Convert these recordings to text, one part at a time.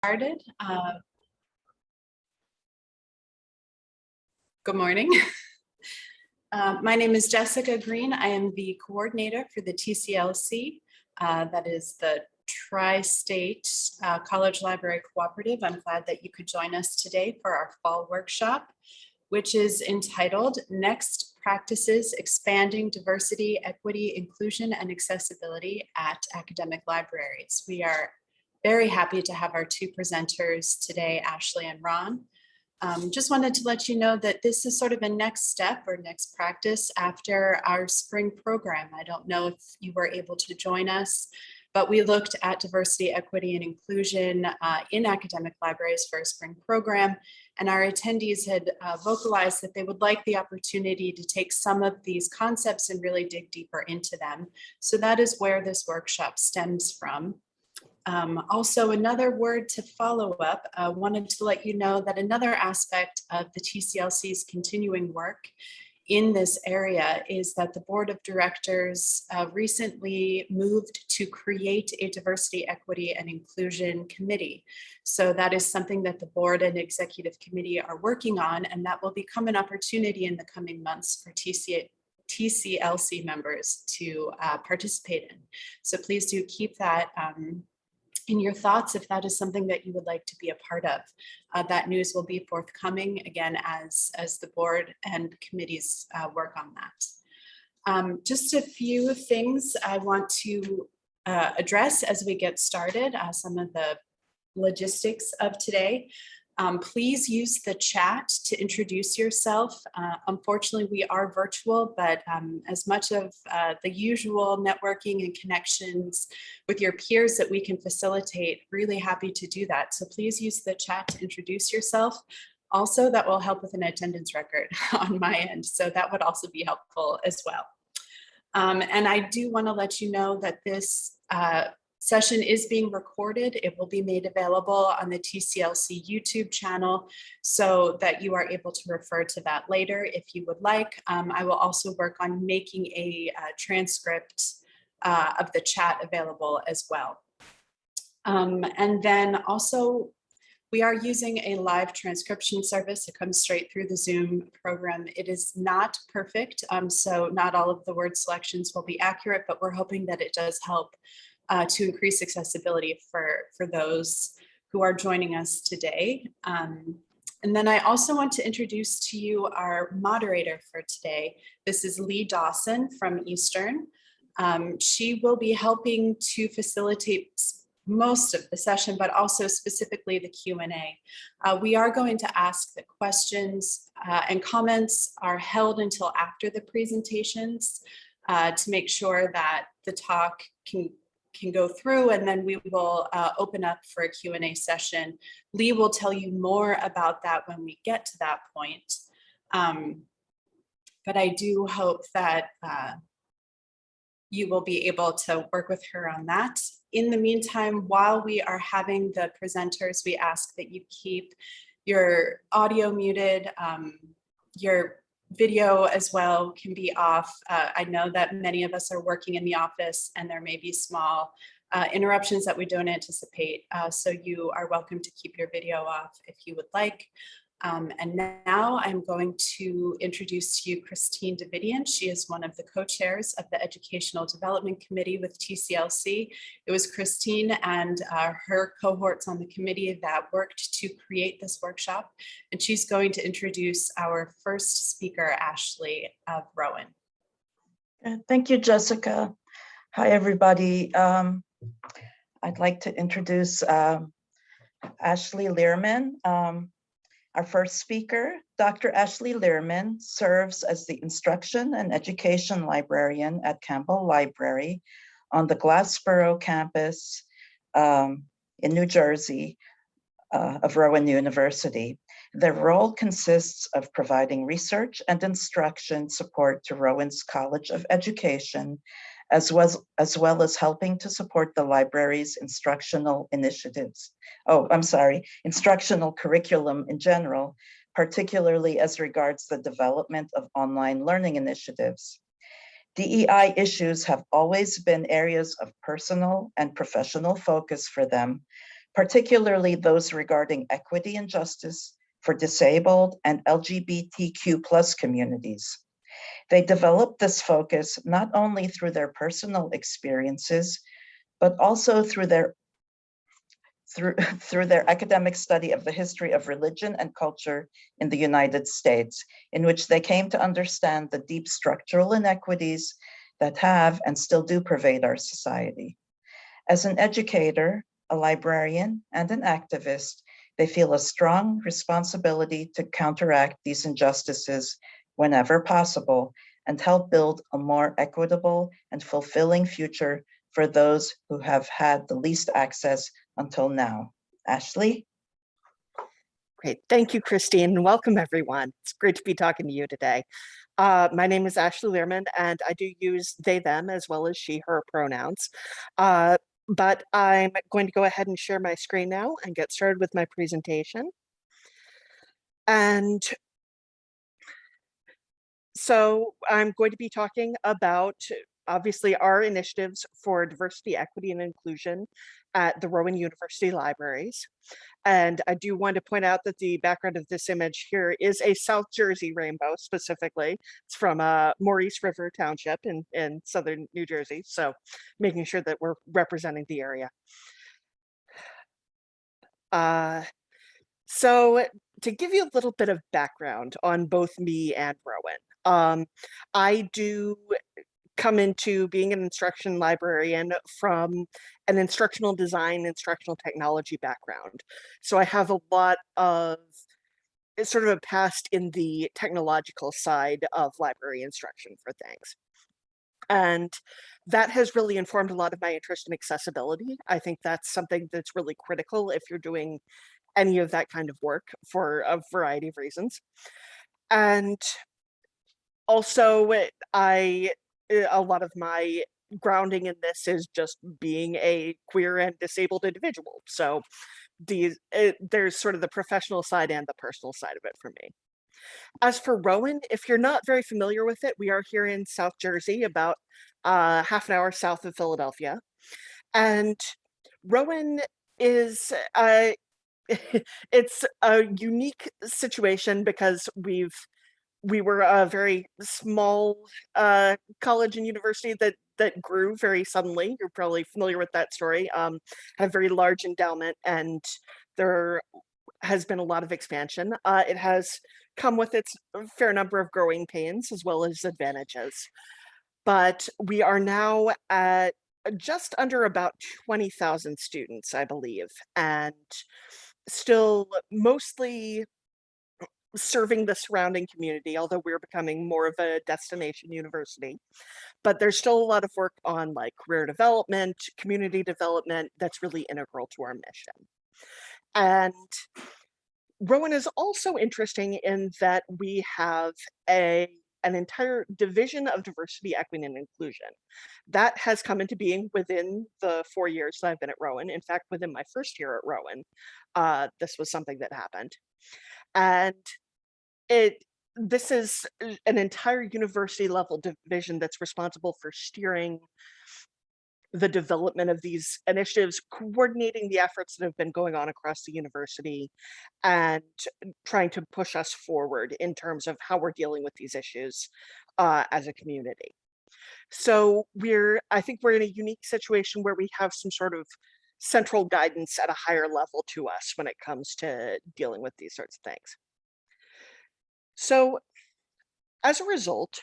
Started. Good morning. My name is Jessica Green. I am the coordinator for the TCLC. That is the Tri-State College Library Cooperative. I'm glad that you could join us today for our fall workshop, which is entitled Next Practices Expanding Diversity, Equity, Inclusion, and Accessibility at Academic Libraries. We are very happy to have our two presenters today, Ashley and Ron. Just wanted to let you know that this is sort of a next step or next practice after our spring program. I don't know if you were able to join us, but we looked at diversity, equity, and inclusion in academic libraries for a spring program. And our attendees had vocalized that they would like the opportunity to take some of these concepts and really dig deeper into them. So that is where this workshop stems from. Also, another word to follow up, wanted to let you know that another aspect of the TCLC's continuing work in this area is that the board of directors recently moved to create a diversity, equity, and inclusion committee. So that is something that the board and executive committee are working on, and that will become an opportunity in the coming months for TCLC members to participate in. So please do keep that in your thoughts if that is something that you would like to be a part of. That news will be forthcoming again as the board and committees work on that. Just a few things I want to address as we get started, some of the logistics of today. Please use the chat to introduce yourself. Unfortunately, we are virtual, but as much of the usual networking and connections with your peers that we can facilitate, really happy to do that. So please use the chat to introduce yourself. Also, that will help with an attendance record on my end. So that would also be helpful as well. And I do want to let you know that this session is being recorded. It will be made available on the TCLC YouTube channel so that you are able to refer to that later if you would like. I will also work on making a transcript of the chat available as well. And then also, we are using a live transcription service. It comes straight through the Zoom program. It is not perfect, so not all of the word selections will be accurate, but we're hoping that it does help to increase accessibility for those who are joining us today. And then I also want to introduce to you our moderator for today. This is Lee Dawson from Eastern. She will be helping to facilitate most of the session, but also specifically the Q&A. We are going to ask that questions and comments are held until after the presentations to make sure that the talk can go through, and then we will open up for a Q&A session. Lee will tell you more about that when we get to that point. But I do hope that you will be able to work with her on that. In the meantime, while we are having the presenters, we ask that you keep your audio muted, your video as well can be off. I know that many of us are working in the office and there may be small interruptions that we don't anticipate. So you are welcome to keep your video off if you would like. And now I'm going to introduce to you Christine Davidian. She is one of the co-chairs of the Educational Development Committee with TCLC. It was Christine and her cohorts on the committee that worked to create this workshop. And she's going to introduce our first speaker, Ashley of Rowan. Thank you, Jessica. Hi, everybody. I'd like to introduce Ashley Lehrman. Our first speaker, Dr. Ashley Lehrman, serves as the Instruction and Education Librarian at Campbell Library on the Glassboro campus in New Jersey of Rowan University. Their role consists of providing research and instruction support to Rowan's College of Education, as well as helping to support the library's instructional initiatives. Instructional curriculum in general, particularly as regards the development of online learning initiatives. DEI issues have always been areas of personal and professional focus for them, particularly those regarding equity and justice for disabled and LGBTQ plus communities. They developed this focus not only through their personal experiences, but also through their academic study of the history of religion and culture in the United States, in which they came to understand the deep structural inequities that have and still do pervade our society. As an educator, a librarian, and an activist, they feel a strong responsibility to counteract these injustices whenever possible and help build a more equitable and fulfilling future for those who have had the least access until now. Ashley? Great. Thank you, Christine, and welcome everyone. It's great to be talking to you today. My name is Ashley Lehrman, and I do use they, them, as well as she, her pronouns. But I'm going to go ahead and share my screen now and get started with my presentation. And so I'm going to be talking about, obviously, our initiatives for diversity, equity, and inclusion at the Rowan University Libraries. And I do want to point out that the background of this image here is a South Jersey rainbow specifically. It's from Maurice River Township in southern New Jersey. So making sure that we're representing the area. So to give you a little bit of background on both me and Rowan, I do come into being an instruction librarian from an instructional design, instructional technology background. So I have a lot of sort of a past in the technological side of library instruction for things. And that has really informed a lot of my interest in accessibility. I think that's something that's really critical if you're doing any of that kind of work for a variety of reasons. And also, a lot of my grounding in this is just being a queer and disabled individual. So there's sort of the professional side and the personal side of it for me. As for Rowan, if you're not very familiar with it, we are here in South Jersey, about half an hour south of Philadelphia. And Rowan is, it's a unique situation because we were a very small college and university that grew very suddenly. You're probably familiar with that story. Had a very large endowment, and there has been a lot of expansion. It has come with its fair number of growing pains as well as advantages. But we are now at just under about 20,000 students, I believe, and still mostly serving the surrounding community, although we're becoming more of a destination university. But there's still a lot of work on like career development, community development that's really integral to our mission. And Rowan is also interesting in that we have an entire division of diversity, equity, and inclusion. That has come into being within the 4 years that I've been at Rowan. In fact, within my first year at Rowan, this was something that happened. And this is an entire university level division that's responsible for steering the development of these initiatives, coordinating the efforts that have been going on across the university, and trying to push us forward in terms of how we're dealing with these issues as a community. So I think we're in a unique situation where we have some sort of central guidance at a higher level to us when it comes to dealing with these sorts of things. So as a result,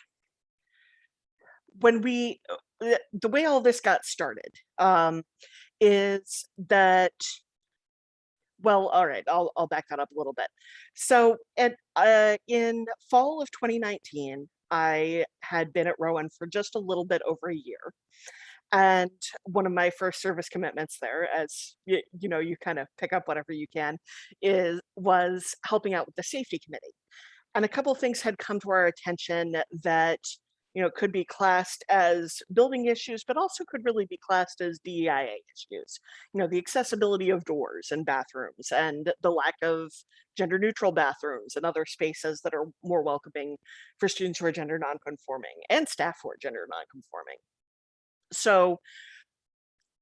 when the way all this got started is that, well, all right, I'll back that up a little bit. So in fall of 2019, I had been at Rowan for just a little bit over a year. And one of my first service commitments there, as you know, you kind of pick up whatever you can, was helping out with the safety committee. And a couple of things had come to our attention that, you know, could be classed as building issues, but also could really be classed as DEIA issues. You know, the accessibility of doors and bathrooms, and the lack of gender neutral bathrooms and other spaces that are more welcoming for students who are gender nonconforming and staff who are gender nonconforming. So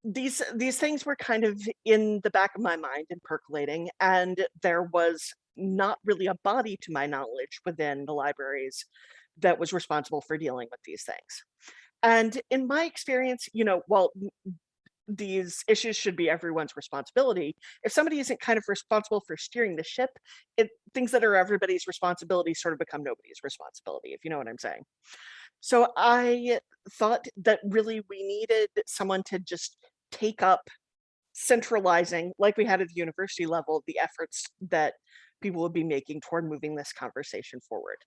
these things were kind of in the back of my mind and percolating, and there was not really a body, to my knowledge, within the libraries that was responsible for dealing with these things. And in my experience, while these issues should be everyone's responsibility, if somebody isn't kind of responsible for steering the ship, things that are everybody's responsibility sort of become nobody's responsibility, if you know what I'm saying. So I thought that really we needed someone to just take up centralizing, like we had at the university level, the efforts that people would be making toward moving this conversation forward.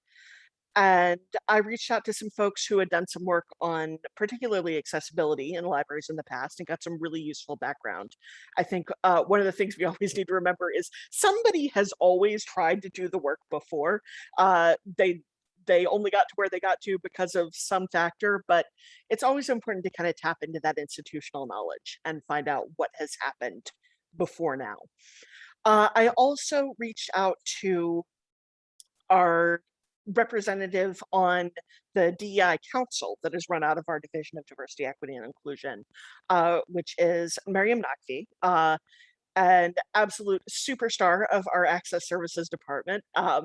And I reached out to some folks who had done some work on particularly accessibility in libraries in the past and got some really useful background. I think one of the things we always need to remember is somebody has always tried to do the work before. They only got to where they got to because of some factor, but it's always important to kind of tap into that institutional knowledge and find out what has happened before now. I also reached out to our representative on the DEI council that is run out of our Division of Diversity, Equity, and Inclusion, which is Miriam Nakvi, an absolute superstar of our Access Services Department, a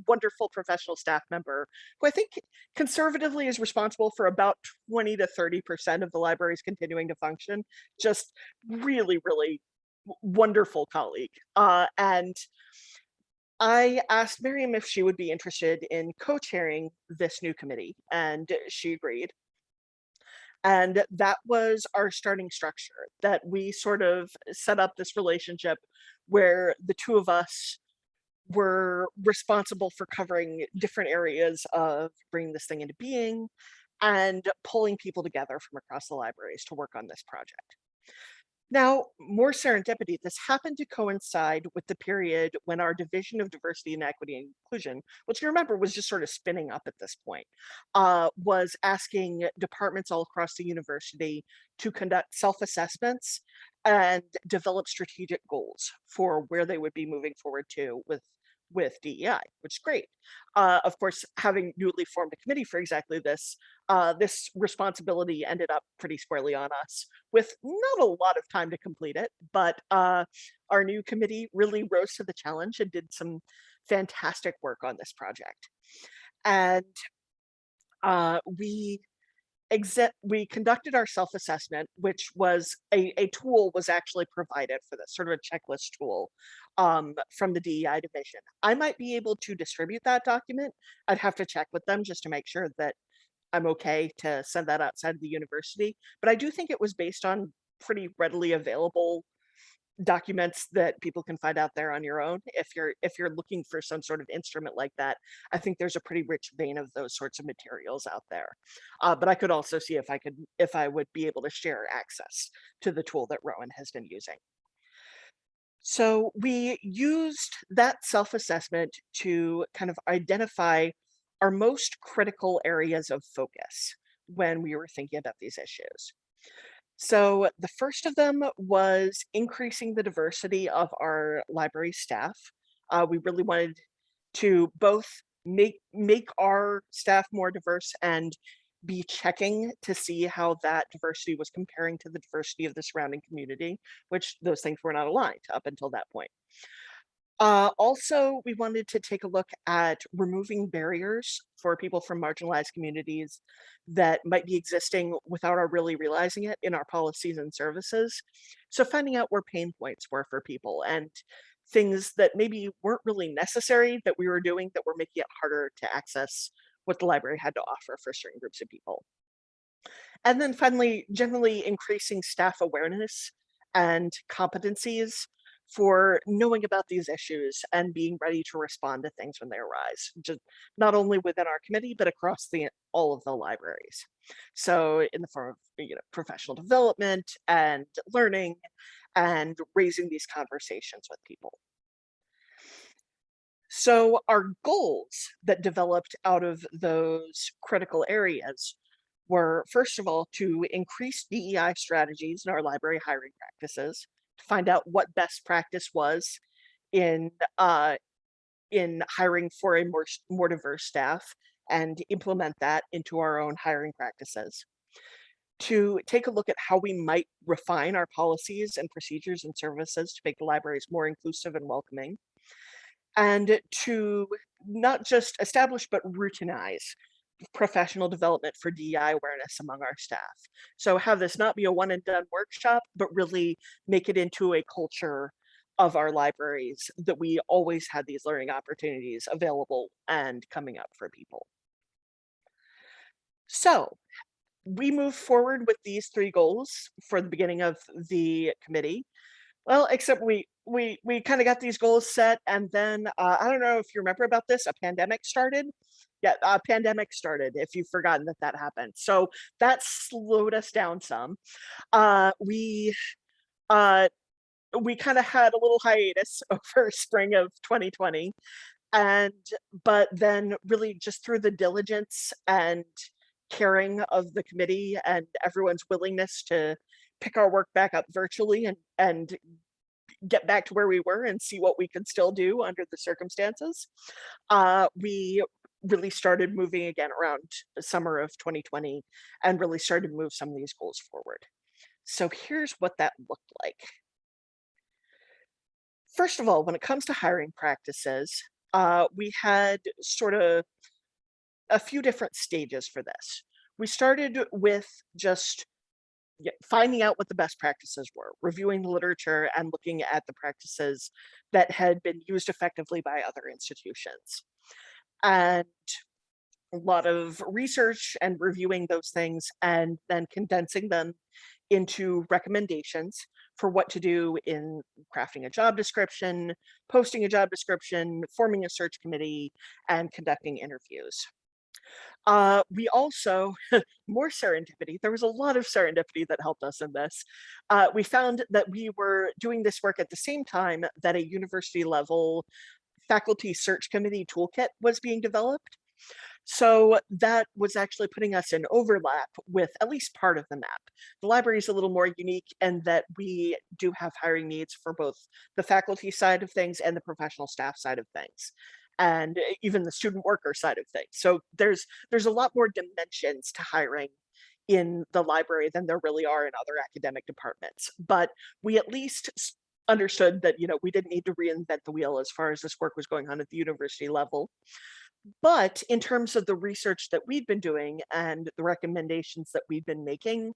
wonderful professional staff member who I think conservatively is responsible for about 20 to 30% of the library's continuing to function. Just really, really wonderful colleague. And I asked Miriam if she would be interested in co-chairing this new committee, and she agreed. And that was our starting structure, that we sort of set up this relationship where the two of us were responsible for covering different areas of bringing this thing into being and pulling people together from across the libraries to work on this project. Now, more serendipity, this happened to coincide with the period when our Division of Diversity and Equity and Inclusion, which you remember was just sort of spinning up at this point, was asking departments all across the university to conduct self-assessments and develop strategic goals for where they would be moving forward to with DEI, which is great. Of course, having newly formed a committee for exactly this, this responsibility ended up pretty squarely on us with not a lot of time to complete it, but our new committee really rose to the challenge and did some fantastic work on this project. And we conducted our self-assessment, which was a tool was actually provided for this, sort of a checklist tool from the DEI division. I might be able to distribute that document. I'd have to check with them just to make sure that I'm okay to send that outside of the university. But I do think it was based on pretty readily available documents that people can find out there on your own. If you're looking for some sort of instrument like that, I think there's a pretty rich vein of those sorts of materials out there. But I could also see if I would be able to share access to the tool that Rowan has been using. So we used that self-assessment to kind of identify our most critical areas of focus when we were thinking about these issues. So the first of them was increasing the diversity of our library staff. We really wanted to both make our staff more diverse and be checking to see how that diversity was comparing to the diversity of the surrounding community, which those things were not aligned up until that point. Also, we wanted to take a look at removing barriers for people from marginalized communities that might be existing without our really realizing it in our policies and services. So finding out where pain points were for people and things that maybe weren't really necessary that we were doing that were making it harder to access what the library had to offer for certain groups of people. And then finally, generally increasing staff awareness and competencies for knowing about these issues and being ready to respond to things when they arise, just not only within our committee, but across all of the libraries. So in the form of professional development and learning and raising these conversations with people. So our goals that developed out of those critical areas were, first of all, to increase DEI strategies in our library hiring practices, to find out what best practice was in hiring for a more diverse staff and implement that into our own hiring practices. to take a look at how we might refine our policies and procedures and services to make the libraries more inclusive and welcoming, and to not just establish but routinize professional development for DEI awareness among our staff. So have this not be a one and done workshop, but really make it into a culture of our libraries that we always had these learning opportunities available and coming up for people. So we move forward with these 3 goals for the beginning of the committee. Well, except we kind of got these goals set, and then I don't know if you remember about this. A pandemic started. Yeah, a pandemic started. If you've forgotten that that happened, so that slowed us down some. Uh, we uh, we kind of had a little hiatus over spring of 2020, and but then really just through the diligence and caring of the committee and everyone's willingness to pick our work back up virtually and get back to where we were and see what we could still do under the circumstances. We really started moving again around the summer of 2020 and really started to move some of these goals forward. So here's what that looked like. First of all, when it comes to hiring practices, we had sort of a few different stages for this. We started with just finding out what the best practices were, reviewing the literature and looking at the practices that had been used effectively by other institutions. And a lot of research and reviewing those things and then condensing them into recommendations for what to do in crafting a job description, posting a job description, forming a search committee, and conducting interviews. We also, more serendipity, there was a lot of serendipity that helped us in this. We found that we were doing this work at the same time that a university level faculty search committee toolkit was being developed. So that was actually putting us in overlap with at least part of the map. The library is a little more unique in that we do have hiring needs for both the faculty side of things and the professional staff side of things, and even the student worker side of things. So there's a lot more dimensions to hiring in the library than there really are in other academic departments. But we at least understood that we didn't need to reinvent the wheel as far as this work was going on at the university level. But in terms of the research that we've been doing and the recommendations that we've been making,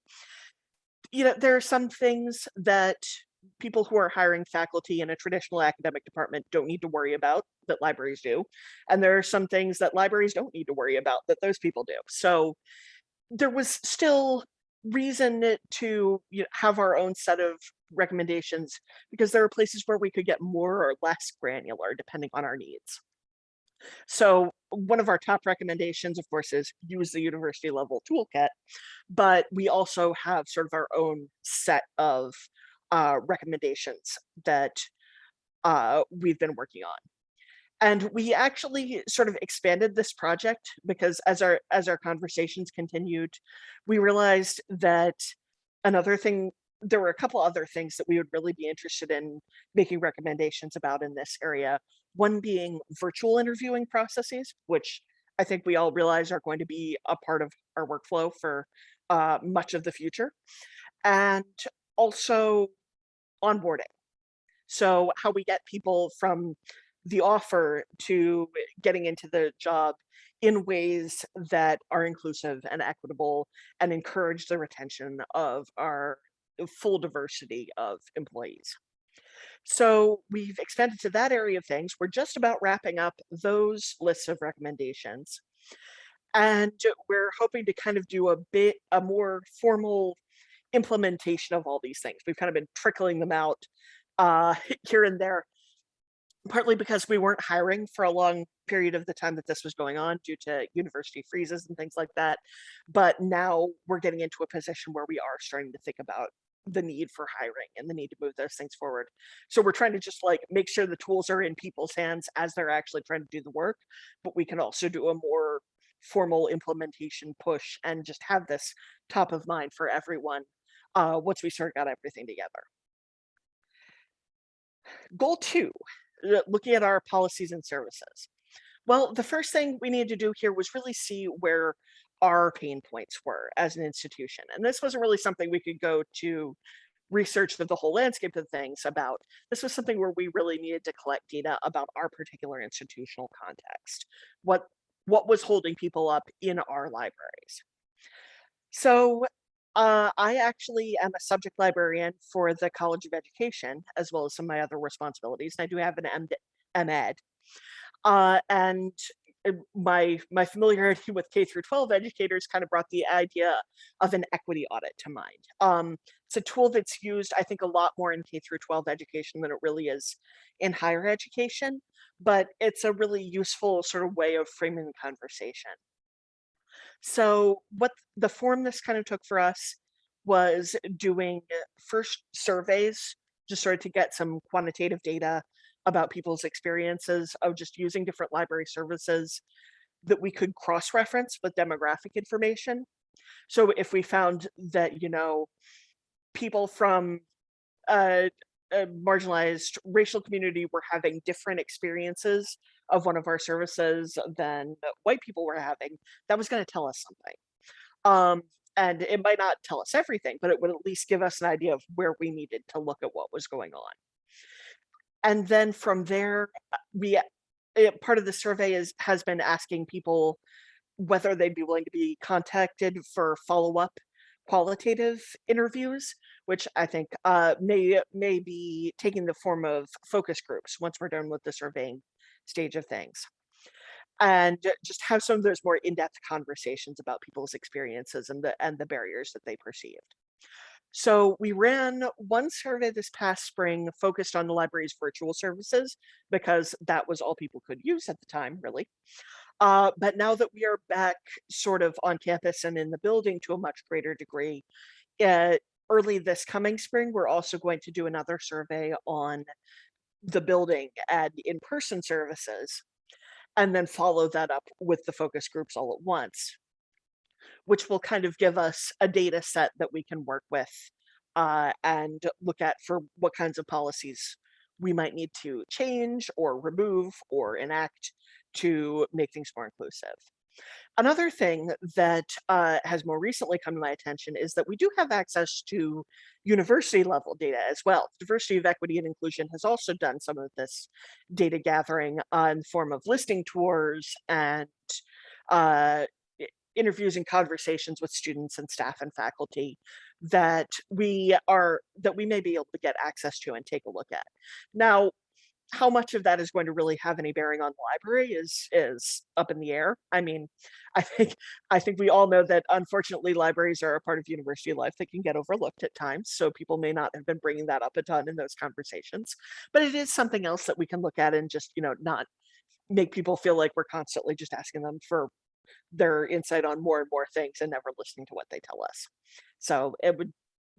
there are some things that people who are hiring faculty in a traditional academic department don't need to worry about that libraries do. And there are some things that libraries don't need to worry about that those people do. So there was still reason to have our own set of recommendations because there are places where we could get more or less granular depending on our needs. So one of our top recommendations, of course, is use the university level toolkit, but we also have sort of our own set of recommendations that we've been working on. And we actually sort of expanded this project because as our conversations continued, we realized that there were a couple other things that we would really be interested in making recommendations about in this area. One being virtual interviewing processes, which I think we all realize are going to be a part of our workflow for much of the future. And also onboarding. So how we get people from the offer to getting into the job in ways that are inclusive and equitable and encourage the retention of our full diversity of employees. So we've expanded to that area of things. We're just about wrapping up those lists of recommendations. And we're hoping to kind of do a more formal implementation of all these things. We've kind of been trickling them out here and there, partly because we weren't hiring for a long period of the time that this was going on due to university freezes and things like that. But now we're getting into a position where we are starting to think about the need for hiring and the need to move those things forward. So we're trying to just make sure the tools are in people's hands as they're actually trying to do the work, but we can also do a more formal implementation push and just have this top of mind for everyone once we sort of got everything together. Goal 2, looking at our policies and services. Well, the first thing we needed to do here was really see where our pain points were as an institution. And this wasn't really something we could go to research of the whole landscape of things about. This was something where we really needed to collect data about our particular institutional context, what was holding people up in our libraries. So I actually am a subject librarian for the College of Education, as well as some of my other responsibilities. And I do have an MEd. And my familiarity with K through 12 educators kind of brought the idea of an equity audit to mind. It's a tool that's used, I think, a lot more in K through 12 education than it really is in higher education, but it's a really useful sort of way of framing the conversation. So what the form this kind of took for us was doing first surveys, just sort of to get some quantitative data about people's experiences of just using different library services that we could cross-reference with demographic information. So if we found that, you know, people from a marginalized racial community were having different experiences of one of our services than white people were having, that was going to tell us something. And it might not tell us everything, but it would at least give us an idea of where we needed to look at what was going on. And then from there, part of the survey has been asking people whether they'd be willing to be contacted for follow-up qualitative interviews, which I think may be taking the form of focus groups once we're done with the surveying stage of things. And just have some of those more in-depth conversations about people's experiences and the barriers that they perceived. So we ran one survey this past spring focused on the library's virtual services because that was all people could use at the time, really. But now that we are back sort of on campus and in the building to a much greater degree, early this coming spring, we're also going to do another survey on the building and in-person services, and then follow that up with the focus groups all at once, which will kind of give us a data set that we can work with and look at for what kinds of policies we might need to change or remove or enact to make things more inclusive. Another thing that has more recently come to my attention is that we do have access to university level data as well. Diversity of Equity and Inclusion has also done some of this data gathering in the form of listening tours and interviews and conversations with students and staff and faculty that we may be able to get access to and take a look at. Now, how much of that is going to really have any bearing on the library is up in the air. I mean, I think we all know that unfortunately libraries are a part of university life that can get overlooked at times. So people may not have been bringing that up a ton in those conversations, but it is something else that we can look at and just, you know, not make people feel like we're constantly just asking them for their insight on more and more things and never listening to what they tell us. So it would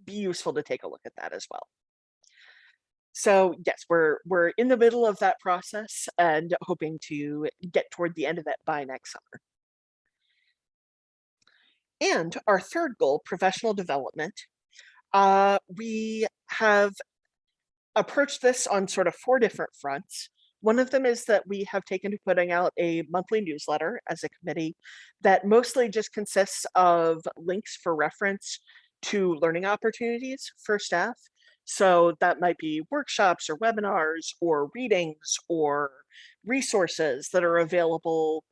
be useful to take a look at that as well. So yes, we're in the middle of that process and hoping to get toward the end of it by next summer. And our third goal, professional development, we have approached this on sort of 4 different fronts. One of them is that we have taken to putting out a monthly newsletter as a committee that mostly just consists of links for reference to learning opportunities for staff. So that might be workshops or webinars or readings or resources that are available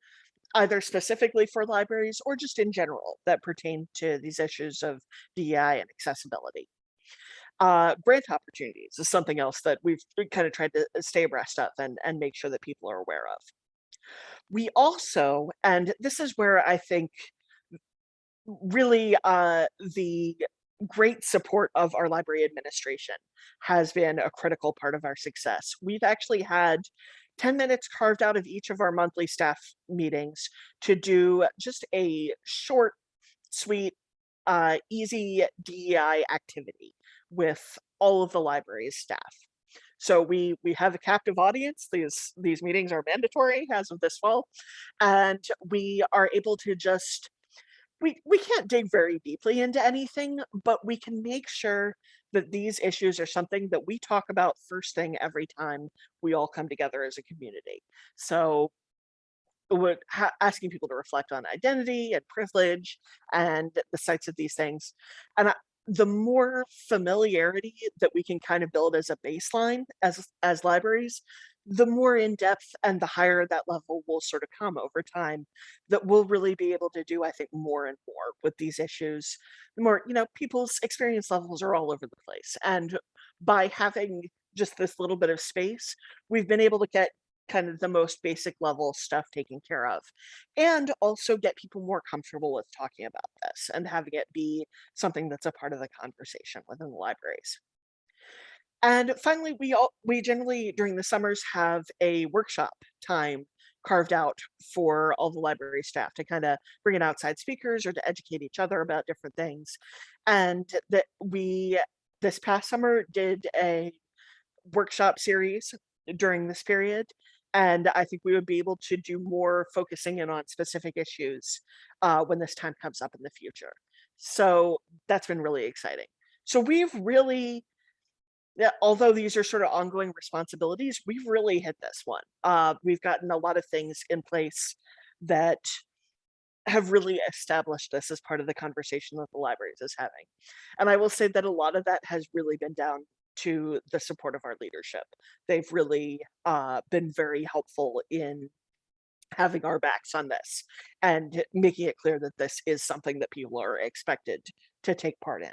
either specifically for libraries or just in general that pertain to these issues of DEI and accessibility. Grant opportunities is something else that we've kind of tried to stay abreast of and make sure that people are aware of. We also, and this is where I think really the great support of our library administration has been a critical part of our success. We've actually had 10 minutes carved out of each of our monthly staff meetings to do just a short, sweet, easy DEI activity with all of the library's staff. So we have a captive audience. These meetings are mandatory as of this fall, and we are able to just we can't dig very deeply into anything, but we can make sure that these issues are something that we talk about first thing every time we all come together as a community. So asking people to reflect on identity and privilege and the sites of these things. And the more familiarity that we can kind of build as a baseline as libraries, the more in depth and the higher that level will sort of come over time, that we'll really be able to do, I think, more and more with these issues. The more, people's experience levels are all over the place. And by having just this little bit of space, we've been able to get kind of the most basic level stuff taken care of, and also get people more comfortable with talking about this and having it be something that's a part of the conversation within the libraries. And finally, we generally during the summers have a workshop time carved out for all the library staff to kind of bring in outside speakers or to educate each other about different things. And that we this past summer did a workshop series during this period. And I think we would be able to do more focusing in on specific issues when this time comes up in the future. So that's been really exciting. So we've really, yeah, although these are sort of ongoing responsibilities, we've really hit this one. We've gotten a lot of things in place that have really established this as part of the conversation that the libraries is having. And I will say that a lot of that has really been down to the support of our leadership. They've really been very helpful in having our backs on this and making it clear that this is something that people are expected to take part in.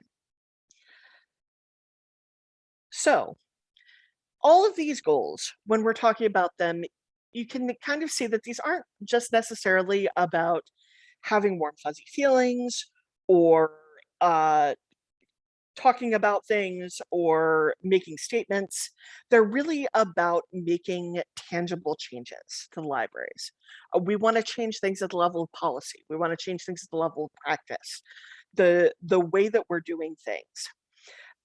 So all of these goals, when we're talking about them, you can kind of see that these aren't just necessarily about having warm, fuzzy feelings or talking about things or making statements. They're really about making tangible changes to the libraries. We want to change things at the level of policy. We want to change things at the level of practice, the way that we're doing things,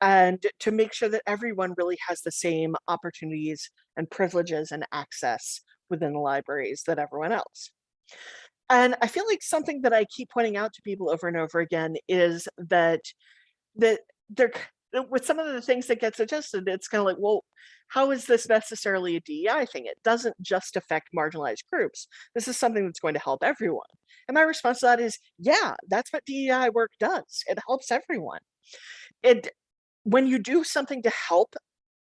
and to make sure that everyone really has the same opportunities and privileges and access within the libraries that everyone else. And I feel like something that I keep pointing out to people over and over again is that they're with some of the things that get suggested, it's kind of like, well, how is this necessarily a DEI thing? It doesn't just affect marginalized groups. This is something that's going to help everyone. And my response to that is, yeah, that's what DEI work does. It helps everyone. When you do something to help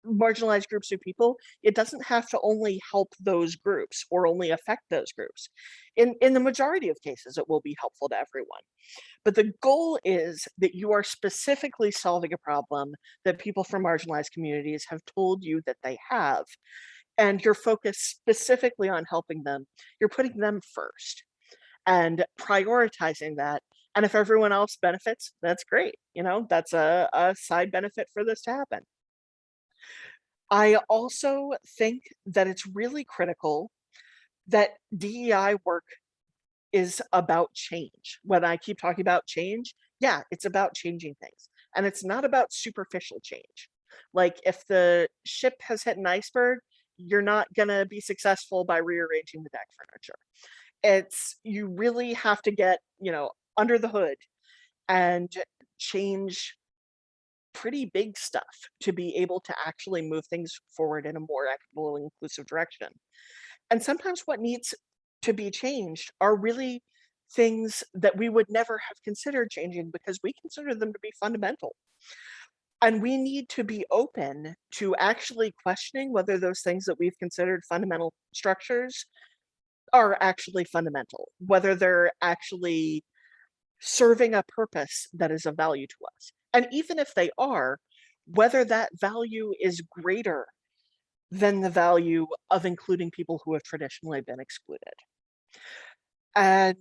marginalized groups of people, it doesn't have to only help those groups or only affect those groups. In the majority of cases, it will be helpful to everyone. But the goal is that you are specifically solving a problem that people from marginalized communities have told you that they have, and you're focused specifically on helping them. You're putting them first and prioritizing that. And if everyone else benefits, that's great. That's a side benefit for this to happen. I also think that it's really critical that DEI work is about change. When I keep talking about change, yeah, it's about changing things. And it's not about superficial change. Like if the ship has hit an iceberg, you're not going to be successful by rearranging the deck furniture. You really have to get, under the hood and change pretty big stuff to be able to actually move things forward in a more equitable and inclusive direction. And sometimes what needs to be changed are really things that we would never have considered changing because we consider them to be fundamental. And we need to be open to actually questioning whether those things that we've considered fundamental structures are actually fundamental, whether they're actually serving a purpose that is of value to us. And even if they are, whether that value is greater than the value of including people who have traditionally been excluded. And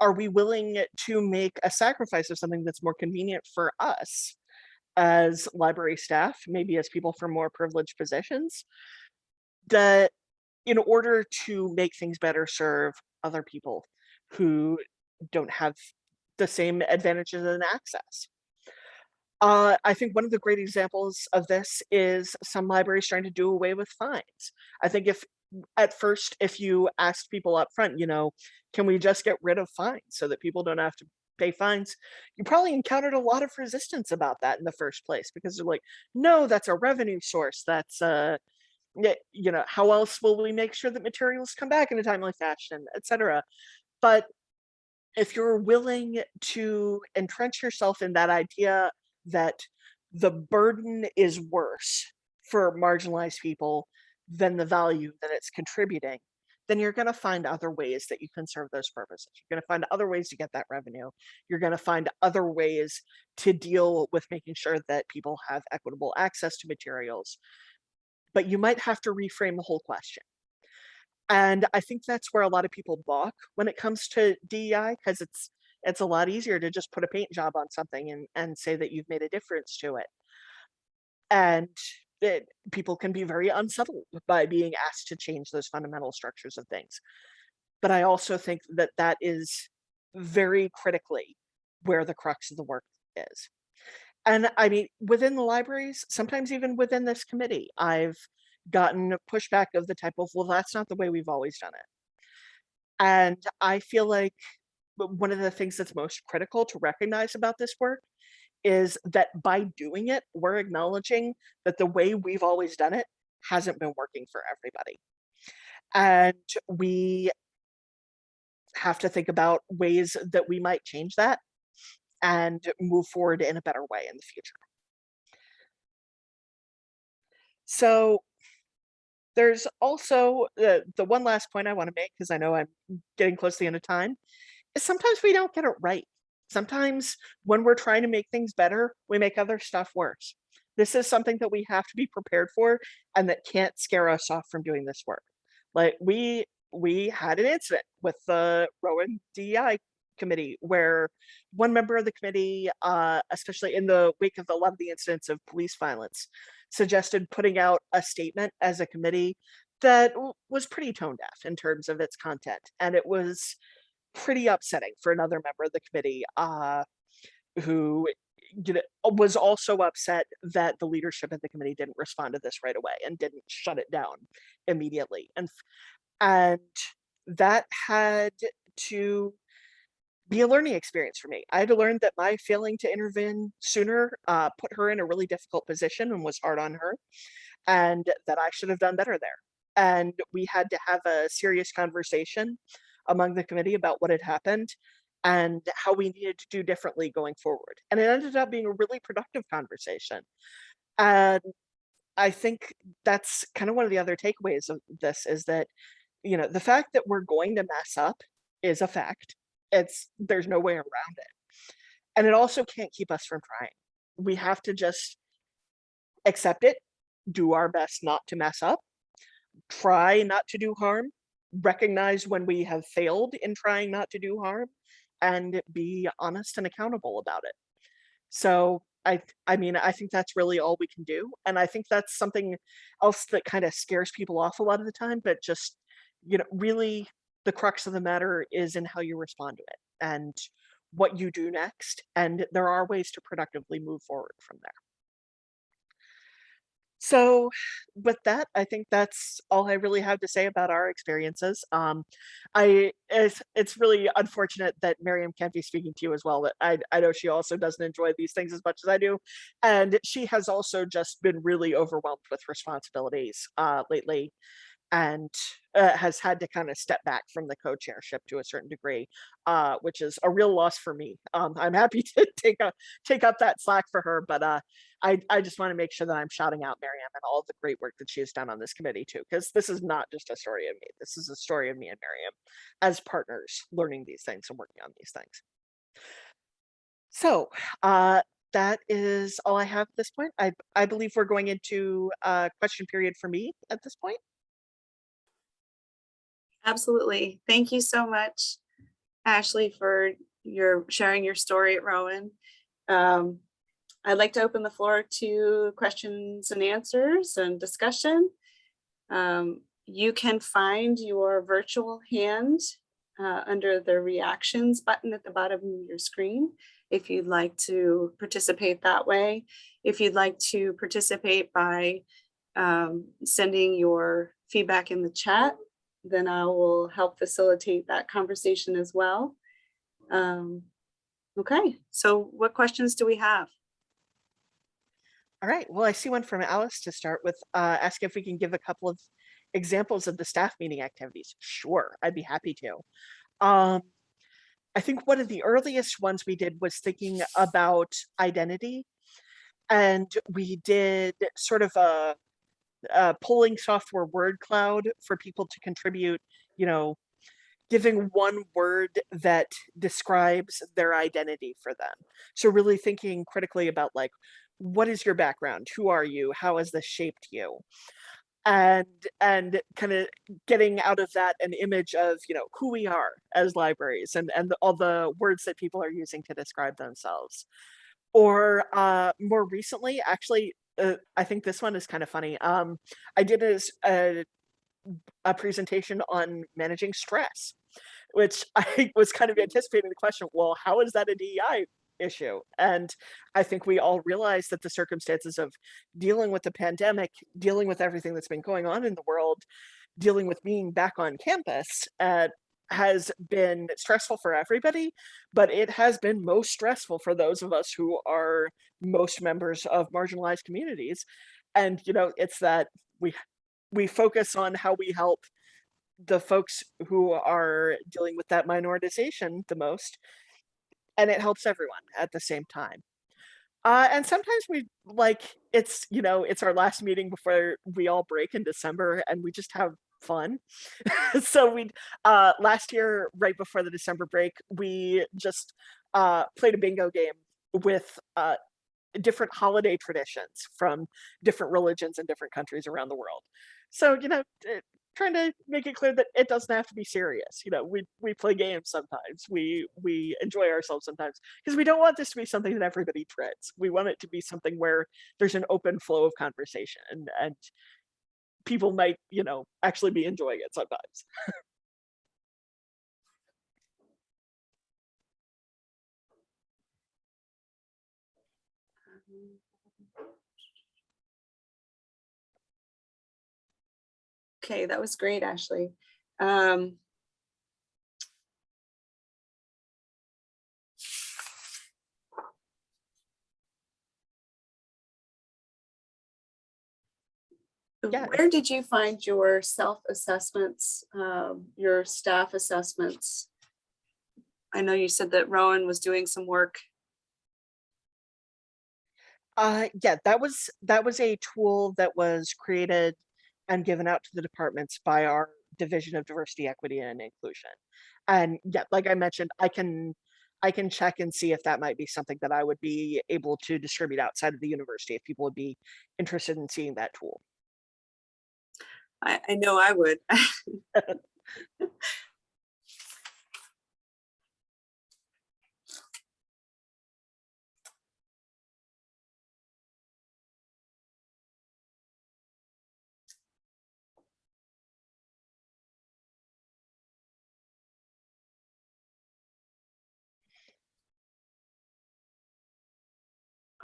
are we willing to make a sacrifice of something that's more convenient for us as library staff, maybe as people from more privileged positions, that in order to make things better serve other people who don't have the same advantages and access? I think one of the great examples of this is some libraries trying to do away with fines. I think if you asked people up front, can we just get rid of fines so that people don't have to pay fines? You probably encountered a lot of resistance about that in the first place because they're like, no, that's a revenue source. That's you know, how else will we make sure that materials come back in a timely fashion, etc. But if you're willing to entrench yourself in that idea that the burden is worse for marginalized people than the value that it's contributing, then you're going to find other ways that you can serve those purposes. You're going to find other ways to get that revenue. You're going to find other ways to deal with making sure that people have equitable access to materials. But you might have to reframe the whole question. And I think that's where a lot of people balk when it comes to DEI, because it's a lot easier to just put a paint job on something and say that you've made a difference to it. And people can be very unsettled by being asked to change those fundamental structures of things. But I also think that that is very critically where the crux of the work is. And I mean, within the libraries, sometimes even within this committee, I've gotten pushback of the type of, well, that's not the way we've always done it. And I feel like one of the things that's most critical to recognize about this work is that by doing it, we're acknowledging that the way we've always done it hasn't been working for everybody. And we have to think about ways that we might change that and move forward in a better way in the future. So there's also the one last point I want to make, because I know I'm getting close to the end of time, is sometimes we don't get it right. Sometimes when we're trying to make things better, we make other stuff worse. This is something that we have to be prepared for and that can't scare us off from doing this work. Like we had an incident with the Rowan DEI committee where one member of the committee, especially in the wake of a lot of the incidents of police violence, suggested putting out a statement as a committee that was pretty tone deaf in terms of its content. And it was pretty upsetting for another member of the committee who was also upset that the leadership of the committee didn't respond to this right away and didn't shut it down immediately. And that had to be a learning experience for me. I had to learn that my failing to intervene sooner put her in a really difficult position and was hard on her, and that I should have done better there. And we had to have a serious conversation among the committee about what had happened and how we needed to do differently going forward. And it ended up being a really productive conversation. And I think that's kind of one of the other takeaways of this is that, you know, the fact that we're going to mess up is a fact. There's no way around it. And it also can't keep us from trying. We have to just accept it, do our best not to mess up, try not to do harm, recognize when we have failed in trying not to do harm, and be honest and accountable about it. So I mean, I think that's really all we can do. And I think that's something else that kind of scares people off a lot of the time, but just, you know, really the crux of the matter is in how you respond to it and what you do next. And there are ways to productively move forward from there. So with that, I think that's all I really have to say about our experiences. It's really unfortunate that Miriam can't be speaking to you as well. But I know she also doesn't enjoy these things as much as I do, and she has also just been really overwhelmed with responsibilities lately, and has had to kind of step back from the co-chairship to a certain degree, which is a real loss for me. I'm happy to take up that slack for her, but I just want to make sure that I'm shouting out Miriam and all of the great work that she has done on this committee too, because this is not just a story of me. This is a story of me and Miriam as partners learning these things and working on these things. So that is all I have at this point. I believe we're going into a question period for me at this point. Absolutely. Thank you so much, Ashley, for sharing your story at Rowan. I'd like to open the floor to questions and answers and discussion. You can find your virtual hand under the reactions button at the bottom of your screen if you'd like to participate that way. If you'd like to participate by sending your feedback in the chat, then I will help facilitate that conversation as well. Okay, so what questions do we have? All right. Well, I see one from Alice to start with, asking if we can give a couple of examples of the staff meeting activities. Sure, I'd be happy to. Um, I think one of the earliest ones we did was thinking about identity, and we did sort of a polling software word cloud for people to contribute, you know, giving one word that describes their identity for them. So really thinking critically about like, what is your background? Who are you? How has this shaped you? And kind of getting out of that an image of, you know, who we are as libraries and all the words that people are using to describe themselves. Or more recently, actually, I think this one is kind of funny. I did a presentation on managing stress, which I was kind of anticipating the question, well, how is that a DEI issue? And I think we all realize that the circumstances of dealing with the pandemic, dealing with everything that's been going on in the world, dealing with being back on campus has been stressful for everybody, but it has been most stressful for those of us who are most members of marginalized communities. And, you know, it's that we focus on how we help the folks who are dealing with that minoritization the most, and it helps everyone at the same time. And sometimes we like it's, you know, it's our last meeting before we all break in December, and we just have fun. So we last year, right before the December break, we just played a bingo game with different holiday traditions from different religions and different countries around the world. So, you know, trying to make it clear that it doesn't have to be serious. You know, we play games sometimes. We enjoy ourselves sometimes because we don't want this to be something that everybody dreads. We want it to be something where there's an open flow of conversation and people might, you know, actually be enjoying it sometimes. Okay, that was great, Ashley. Um, Yeah. Where did you find your self-assessments, your staff assessments? I know you said that Rowan was doing some work. Yeah, that was a tool that was created and given out to the departments by our Division of Diversity, Equity, and Inclusion. And yeah, like I mentioned, I can check and see if that might be something that I would be able to distribute outside of the university if people would be interested in seeing that tool. I know I would.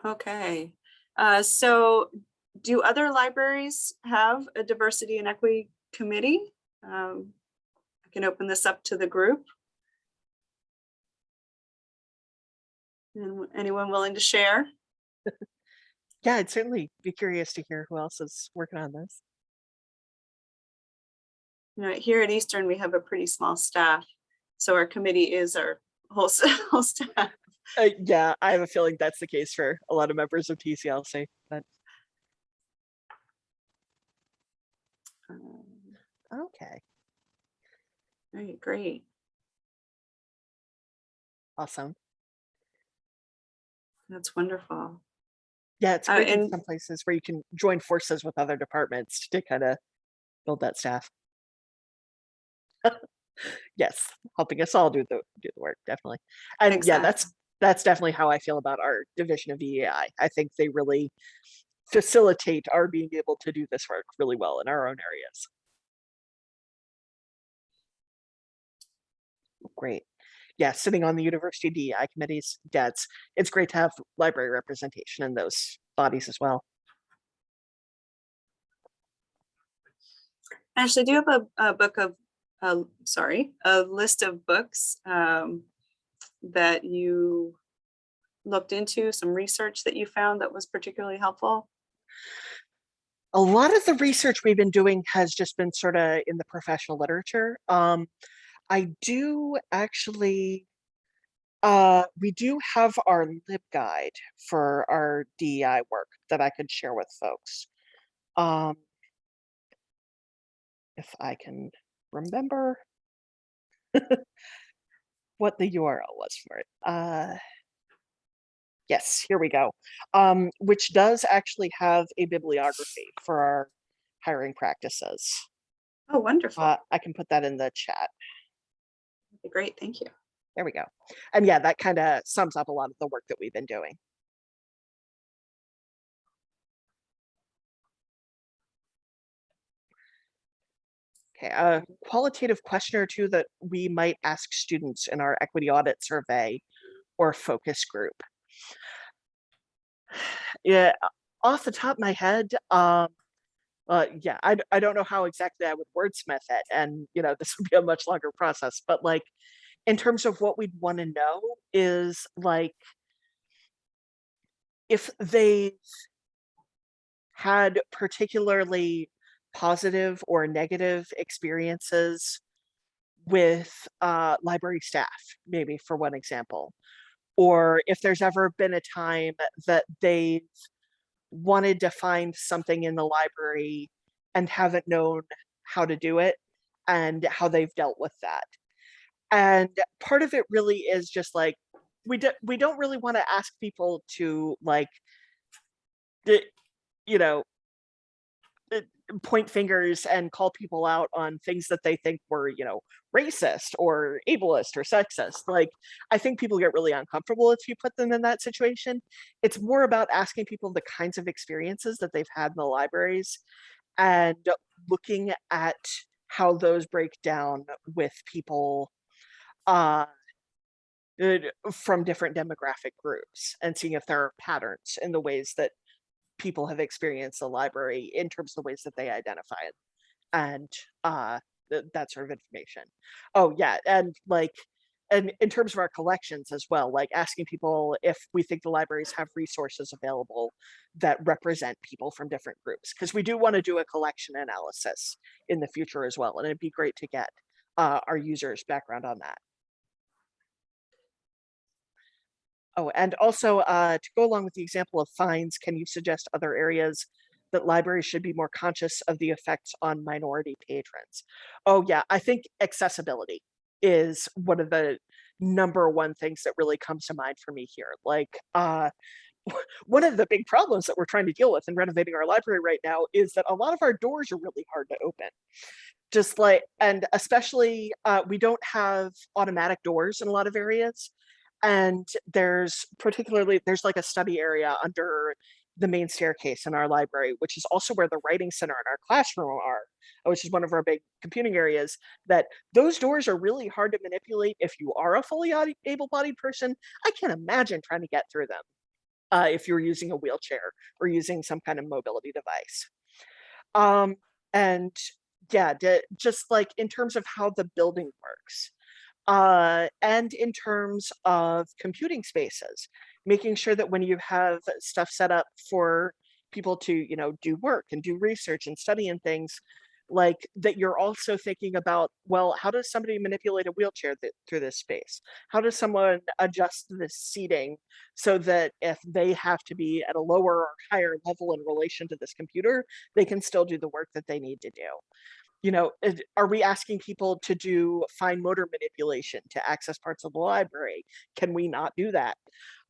Okay, so do other libraries have a diversity and equity committee? I can open this up to the group. And anyone willing to share? Yeah, I'd certainly be curious to hear who else is working on this. You know, here at Eastern, we have a pretty small staff. So our committee is our whole staff. Yeah, I have a feeling that's the case for a lot of members of TCLC. But okay, All right, great. awesome. That's wonderful. Yeah, it's great in And some places where you can join forces with other departments to kind of build that staff. Yes, helping us all do the work, definitely. And yeah, exactly. that's definitely how I feel about our division of DEI. I think they really facilitate our being able to do this work really well in our own areas. Great. Yeah, sitting on the university DEI committees, yeah, it's great to have library representation in those bodies as well. Ashley, do you have a book of, sorry, a list of books that you looked into, some research that you found that was particularly helpful? A lot of the research we've been doing has just been sort of in the professional literature. I do actually, we do have our LibGuide for our DEI work that I could share with folks. If I can remember what the URL was for it. Yes, here we go. Which does actually have a bibliography for our hiring practices. Oh, wonderful. I can put that in the chat. Great, thank you. There we go. And yeah, that kind of sums up a lot of the work that we've been doing. Okay, a qualitative question or two that we might ask students in our equity audit survey or focus group. Yeah, off the top of my head, yeah, I don't know how exactly I would wordsmith it, and this would be a much longer process, but like in terms of what we'd want to know is like if they had particularly positive or negative experiences with library staff, maybe for one example, or if there's ever been a time that they've wanted to find something in the library and haven't known how to do it and how they've dealt with that. And part of it really is just like we don't really want to ask people to like you know point fingers and call people out on things that they think were racist or ableist or sexist. Like I think people get really uncomfortable if you put them in that situation. It's more about asking people the kinds of experiences that they've had in the libraries and looking at how those break down with people from different demographic groups and seeing if there are patterns in the ways that people have experienced the library in terms of the ways that they identify it and that sort of information. Oh yeah, and like and in terms of our collections as well, like asking people if we think the libraries have resources available that represent people from different groups, because we do want to do a collection analysis in the future as well, and it'd be great to get our users' background on that. Oh, and also to go along with the example of fines, can you suggest other areas that libraries should be more conscious of the effects on minority patrons? Oh yeah, I think accessibility is one of the #1 things that really comes to mind for me here. Like one of the big problems that we're trying to deal with in renovating our library right now is that a lot of our doors are really hard to open. Just like, and especially we don't have automatic doors in a lot of areas. And there's like a study area under the main staircase in our library, which is also where the writing center and our classroom are, which is one of our big computing areas, that those doors are really hard to manipulate if you are a fully able-bodied person. I can't imagine trying to get through them if you're using a wheelchair or using some kind of mobility device. And yeah, just like in terms of how the building works, and in terms of computing spaces, making sure that when you have stuff set up for people to, do work and do research and study and things, like that you're also thinking about, well, how does somebody manipulate a wheelchair through this space? How does someone adjust the seating so that if they have to be at a lower or higher level in relation to this computer, they can still do the work that they need to do? Are we asking people to do fine motor manipulation to access parts of the library? Can we not do that?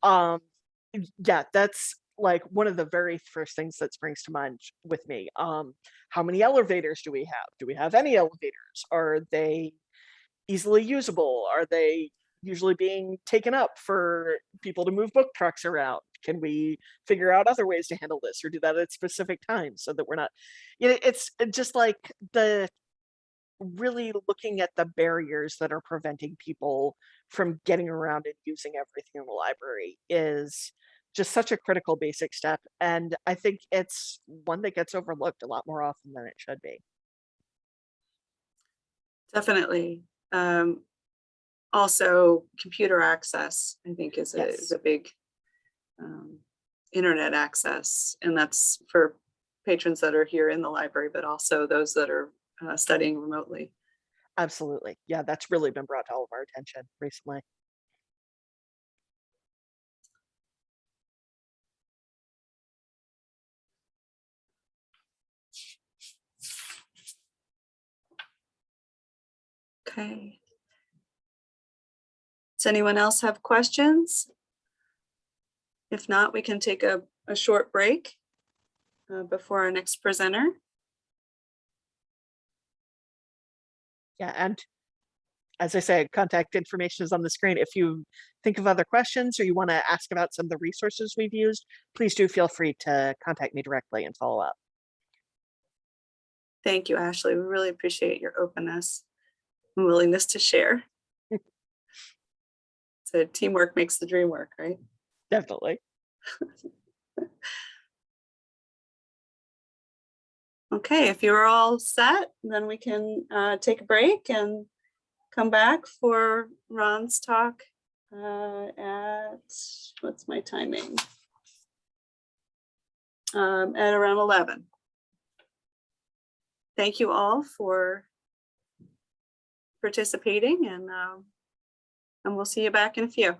Yeah, that's like one of the very first things that springs to mind with me. How many elevators do we have? Do we have any elevators? Are they easily usable? Are they usually being taken up for people to move book trucks around? Can we figure out other ways to handle this or do that at specific times so that we're not, it's just like the really looking at the barriers that are preventing people from getting around and using everything in the library is just such a critical basic step. And I think it's one that gets overlooked a lot more often than it should be. Definitely. Also, computer access, I think, is Yes. a big internet access. And that's for patrons that are here in the library, but also those that are studying remotely. Absolutely. Yeah, that's really been brought to all of our attention recently. Okay. Does anyone else have questions? If not, we can take a short break before our next presenter. Yeah, and as I said, contact information is on the screen. If you think of other questions or you want to ask about some of the resources we've used, please do feel free to contact me directly and follow up. Thank you, Ashley. We really appreciate your openness and willingness to share. So teamwork makes the dream work, right? Definitely. Okay, if you're all set, then we can take a break and come back for Ron's talk at, what's my timing? At around 11. Thank you all for participating, and we'll see you back in a few.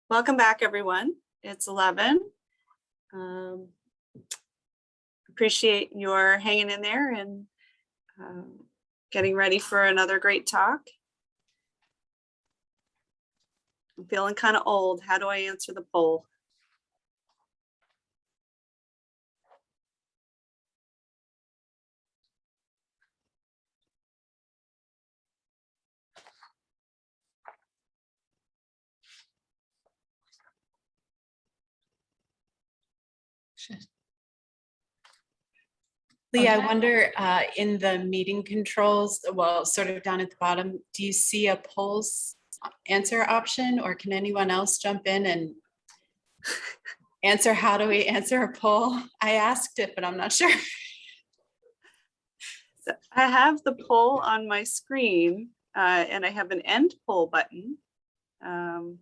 Welcome back, everyone. It's 11. Appreciate your hanging in there and getting ready for another great talk. I'm feeling kind of old. How do I answer the poll? Lee, I wonder in the meeting controls, well, sort of down at the bottom, do you see a polls answer option, or can anyone else jump in and answer how do we answer a poll? I asked it, but I'm not sure. So I have the poll on my screen and I have an end poll button. That's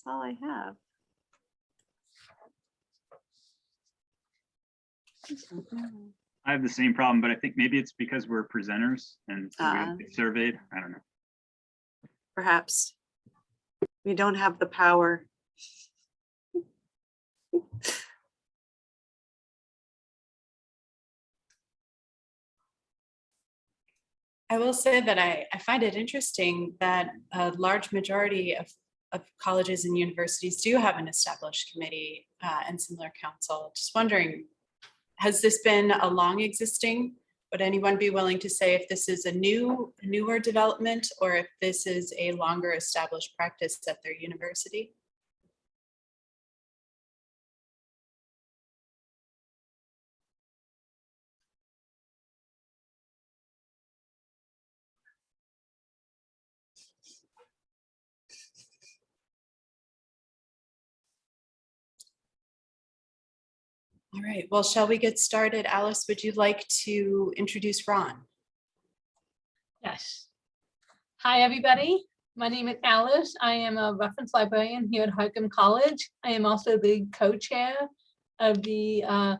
all I have. I have the same problem, but I think maybe it's because we're presenters and so we Ah. get surveyed. I don't know. Perhaps we don't have the power. I will say that I find it interesting that a large majority of colleges and universities do have an established committee and similar council. Just wondering, has this been a long existing? Would anyone be willing to say if this is a newer development or if this is a longer established practice at their university? All right, well, shall we get started? Alice, would you like to introduce Ron? Yes. Hi, everybody. My name is Alice. I am a reference librarian here at Harcum College. I am also the co-chair of the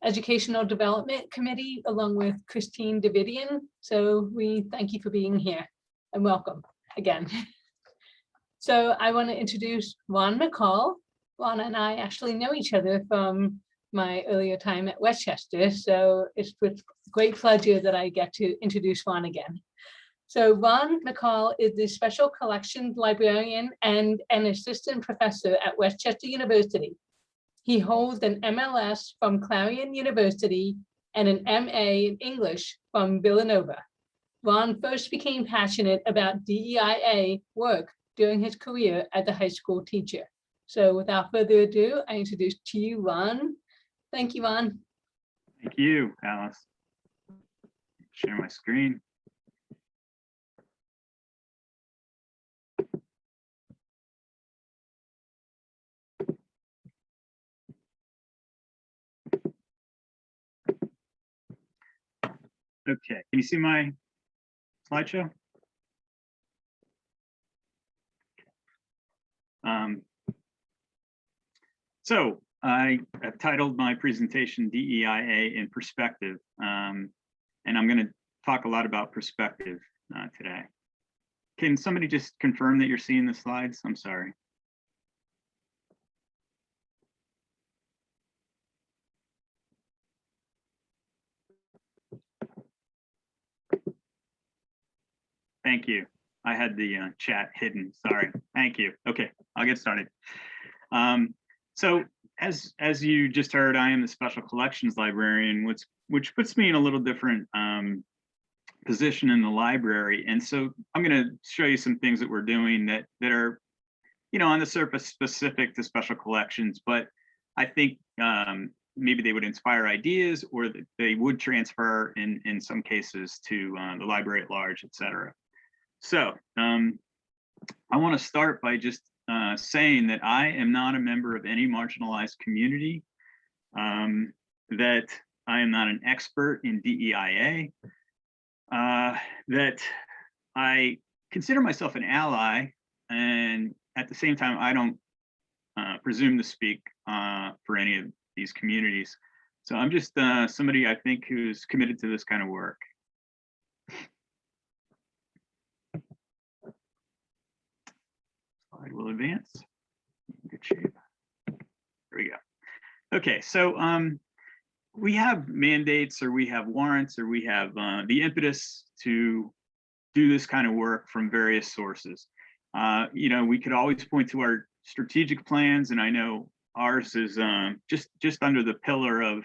Educational Development Committee, along with Christine Davidian. So we thank you for being here and welcome again. So I want to introduce Juan Mccall. Juan and I actually know each other from my earlier time at Westchester. So it's with great pleasure that I get to introduce Juan again. So Juan Mccall is the Special Collections Librarian and an assistant professor at Westchester University. He holds an MLS from Clarion University and an MA in English from Villanova. Juan first became passionate about DEIA work during his career as a high school teacher. So without further ado, I introduce to you Juan. Thank you, Juan. Thank you, Alice. Share my screen. Okay, can you see my slideshow? So I have titled my presentation DEIA in Perspective, and I'm going to talk a lot about perspective today. Can somebody just confirm that you're seeing the slides? I'm sorry. Thank you. I had the chat hidden. Sorry. Thank you. Okay, I'll get started. So as you just heard, I am the Special Collections Librarian, which puts me in a little different position in the library. And so I'm going to show you some things that we're doing that are, you know, on the surface specific to special collections, but I think maybe they would inspire ideas, or that they would transfer in some cases to the library at large, et cetera. So I want to start by just saying that I am not a member of any marginalized community, that I am not an expert in DEIA, that I consider myself an ally, and at the same time, I don't presume to speak for any of these communities. So I'm just somebody, I think, who's committed to this kind of work. Slide will advance. Good shape. There we go. Okay, so we have mandates, or we have warrants, or we have the impetus to do this kind of work from various sources. We could always point to our strategic plans, and I know ours is just under the pillar of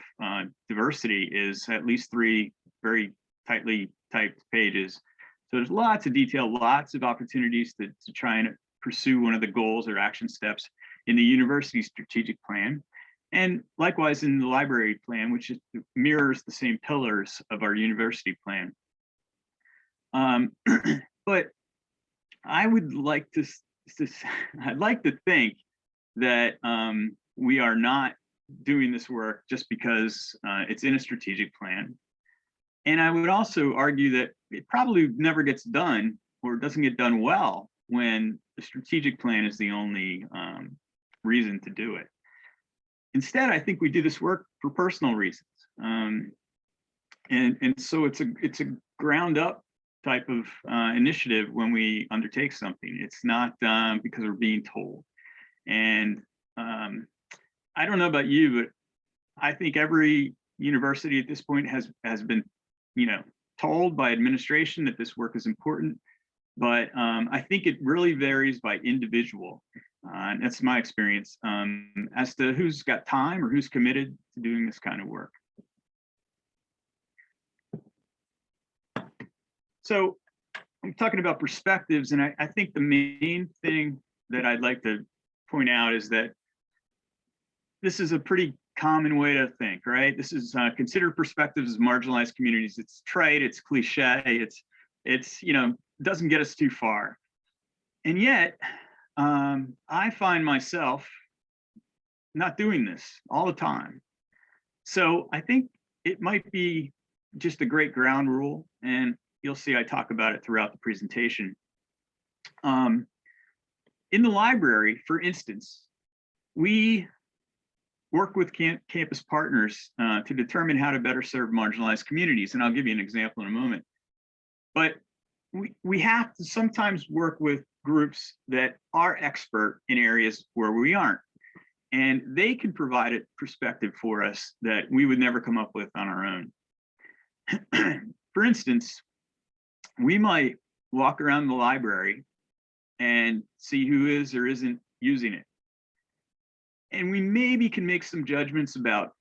diversity is at least 3 very tightly typed pages. So there's lots of detail, lots of opportunities to try and pursue one of the goals or action steps in the university strategic plan. And likewise in the library plan, which mirrors the same pillars of our university plan. But I would like I'd like to think that we are not doing this work just because it's in a strategic plan. And I would also argue that it probably never gets done, or doesn't get done well, when the strategic plan is the only reason to do it. Instead, I think we do this work for personal reasons. And so it's a ground up type of initiative when we undertake something. It's not because we're being told. And I don't know about you, but I think every university at this point has been, told by administration that this work is important. But I think it really varies by individual. And that's my experience as to who's got time or who's committed to doing this kind of work. So I'm talking about perspectives, and I think the main thing that I'd like to point out is that this is a pretty common way to think, right? This is consider perspectives as marginalized communities. It's trite, it's cliche, it's doesn't get us too far. And yet, I find myself not doing this all the time. So I think it might be just a great ground rule, and you'll see I talk about it throughout the presentation. In the library, for instance, we work with campus partners to determine how to better serve marginalized communities, and I'll give you an example in a moment. But we have to sometimes work with groups that are expert in areas where we aren't, and they can provide a perspective for us that we would never come up with on our own. For instance, we might walk around the library and see who is or isn't using it. And we maybe can make some judgments about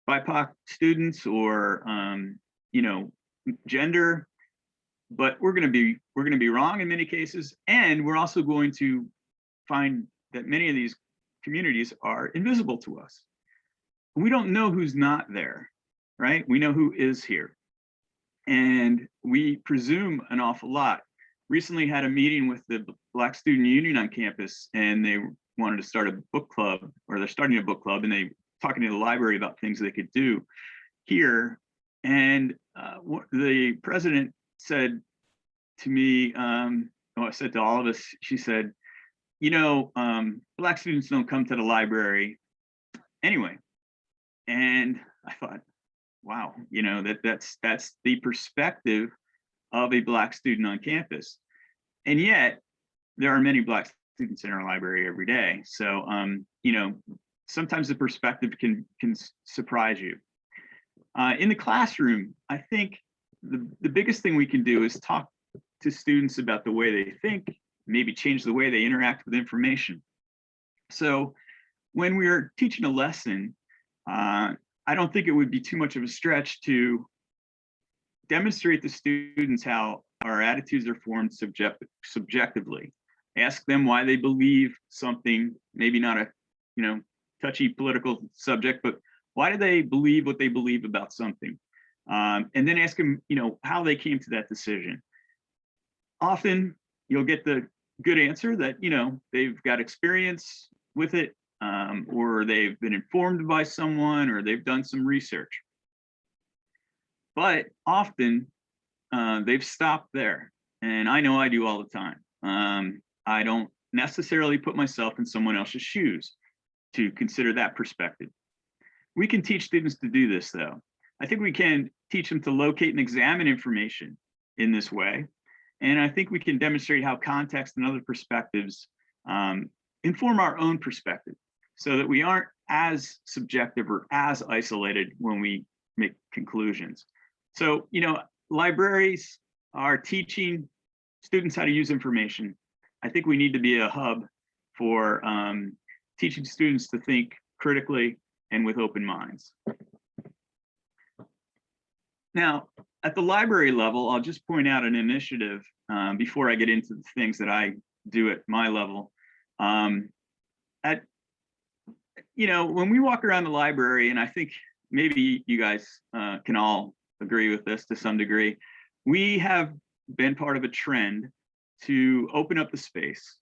BIPOC students or gender, but we're going to be wrong in many cases, and we're also going to find that many of these communities are invisible to us. We don't know who's not there, right? We know who is here, and we presume an awful lot. Recently had a meeting with the Black Student Union on campus, and they wanted to start a book club, or they're starting a book club, and they talking to the library about things they could do here. And the president said to me, I said to all of us, she said, Black students don't come to the library anyway. And I thought, wow, that's the perspective of a Black student on campus. And yet there are many Black students in our library every day. So, sometimes the perspective can surprise you. In the classroom, I think the biggest thing we can do is talk to students about the way they think, maybe change the way they interact with information. So when we're teaching a lesson, I don't think it would be too much of a stretch to demonstrate to students how our attitudes are formed subjectively. Ask them why they believe something, maybe not a touchy political subject, but why do they believe what they believe about something? And then ask them, how they came to that decision. Often you'll get the good answer that, they've got experience with it, or they've been informed by someone, or they've done some research. But often they've stopped there. And I know I do all the time. I don't necessarily put myself in someone else's shoes to consider that perspective. We can teach students to do this, though. I think we can teach them to locate and examine information in this way. And I think we can demonstrate how context and other perspectives inform our own perspective so that we aren't as subjective or as isolated when we make conclusions. So, libraries are teaching students how to use information. I think we need to be a hub for teaching students to think critically and with open minds. Now, at the library level, I'll just point out an initiative before I get into the things that I do at my level. When we walk around the library, and I think maybe you guys can all agree with this to some degree, we have been part of a trend to open up the space.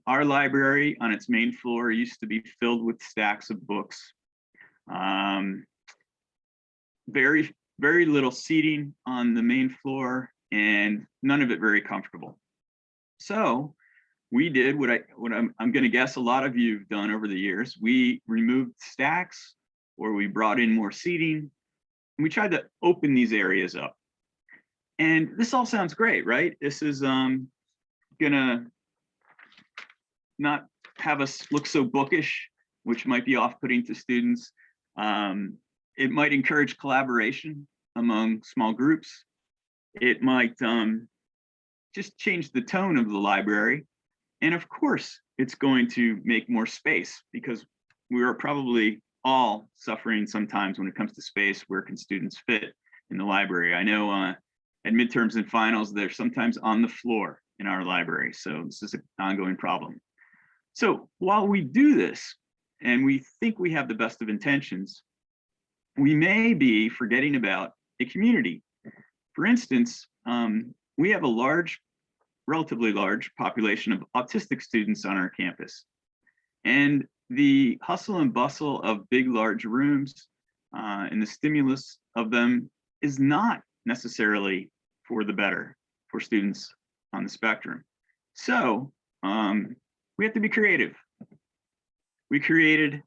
Our library on its main floor used to be filled with stacks of books. Very, very little seating on the main floor, and none of it very comfortable. So we did what I'm going to guess a lot of you have done over the years. We removed stacks, or we brought in more seating, and we tried to open these areas up. And this all sounds great, right? This is gonna not have us look so bookish, which might be off-putting to students. It might encourage collaboration among small groups. It might just change the tone of the library. And of course, it's going to make more space, because we are probably all suffering sometimes when it comes to space. Where can students fit in the library? I know at midterms and finals, they're sometimes on the floor in our library. So this is an ongoing problem. So while we do this, and we think we have the best of intentions, we may be forgetting about a community. For instance, we have a relatively large population of autistic students on our campus. And the hustle and bustle of big, large rooms and the stimulus of them is not necessarily for the better for students on the spectrum. So we have to be creative. We created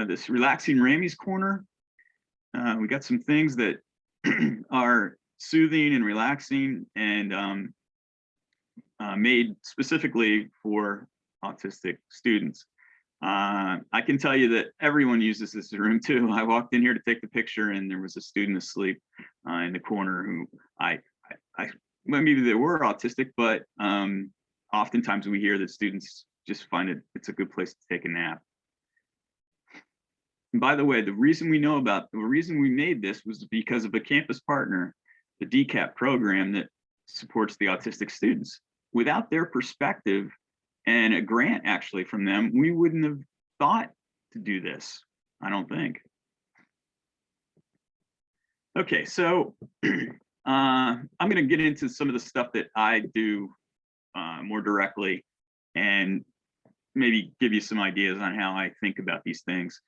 this relaxing Ramey's corner. We got some things that are soothing and relaxing and made specifically for autistic students. I can tell you that everyone uses this room too. I walked in here to take the picture, and there was a student asleep in the corner who well, maybe they were autistic, but oftentimes we hear that students just find it's a good place to take a nap. And by the way, the reason we made this was because of a campus partner, the DCAP program that supports the autistic students. Without their perspective and a grant actually from them, we wouldn't have thought to do this, I don't think. Okay, so I'm going to get into some of the stuff that I do more directly, and maybe give you some ideas on how I think about these things.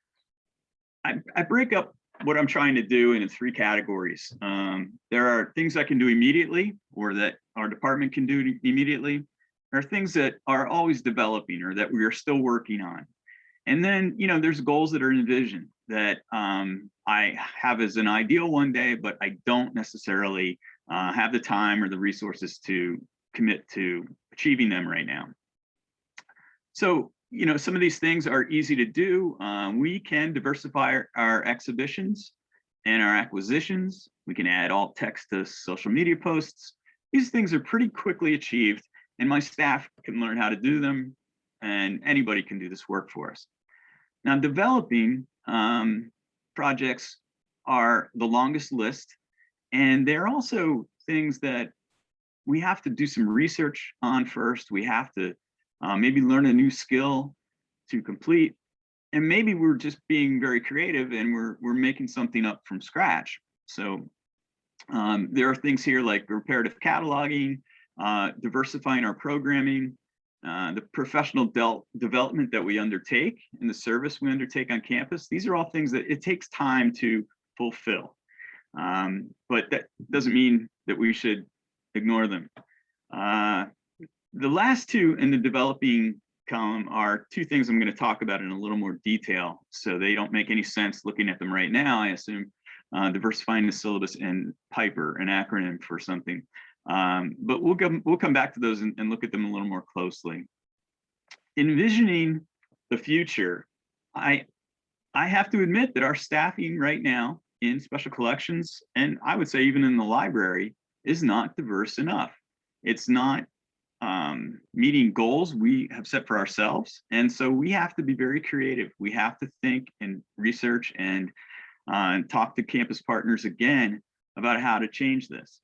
I break up what I'm trying to do into 3 categories. There are things I can do immediately, or that our department can do immediately. There are things that are always developing, or that we are still working on. And then, there's goals that are envisioned that I have as an ideal one day, but I don't necessarily have the time or the resources to commit to achieving them right now. So, some of these things are easy to do. We can diversify our exhibitions and our acquisitions. We can add alt text to social media posts. These things are pretty quickly achieved, and my staff can learn how to do them, and anybody can do this work for us. Now, developing projects are the longest list, and they're also things that we have to do some research on first. We have to maybe learn a new skill to complete, and maybe we're just being very creative and we're making something up from scratch. So there are things here like reparative cataloging, diversifying our programming, the professional development that we undertake, and the service we undertake on campus. These are all things that it takes time to fulfill, but that doesn't mean that we should ignore them. The last 2 in the developing column are 2 things I'm going to talk about in a little more detail, so they don't make any sense looking at them right now, I assume. Diversifying the syllabus and Piper, an acronym for something. But we'll come back to those and look at them a little more closely. envisioning the future, I have to admit that our staffing right now in special collections, and I would say even in the library, is not diverse enough. It's not meeting goals we have set for ourselves. And so we have to be very creative. We have to think and research and talk to campus partners again about how to change this.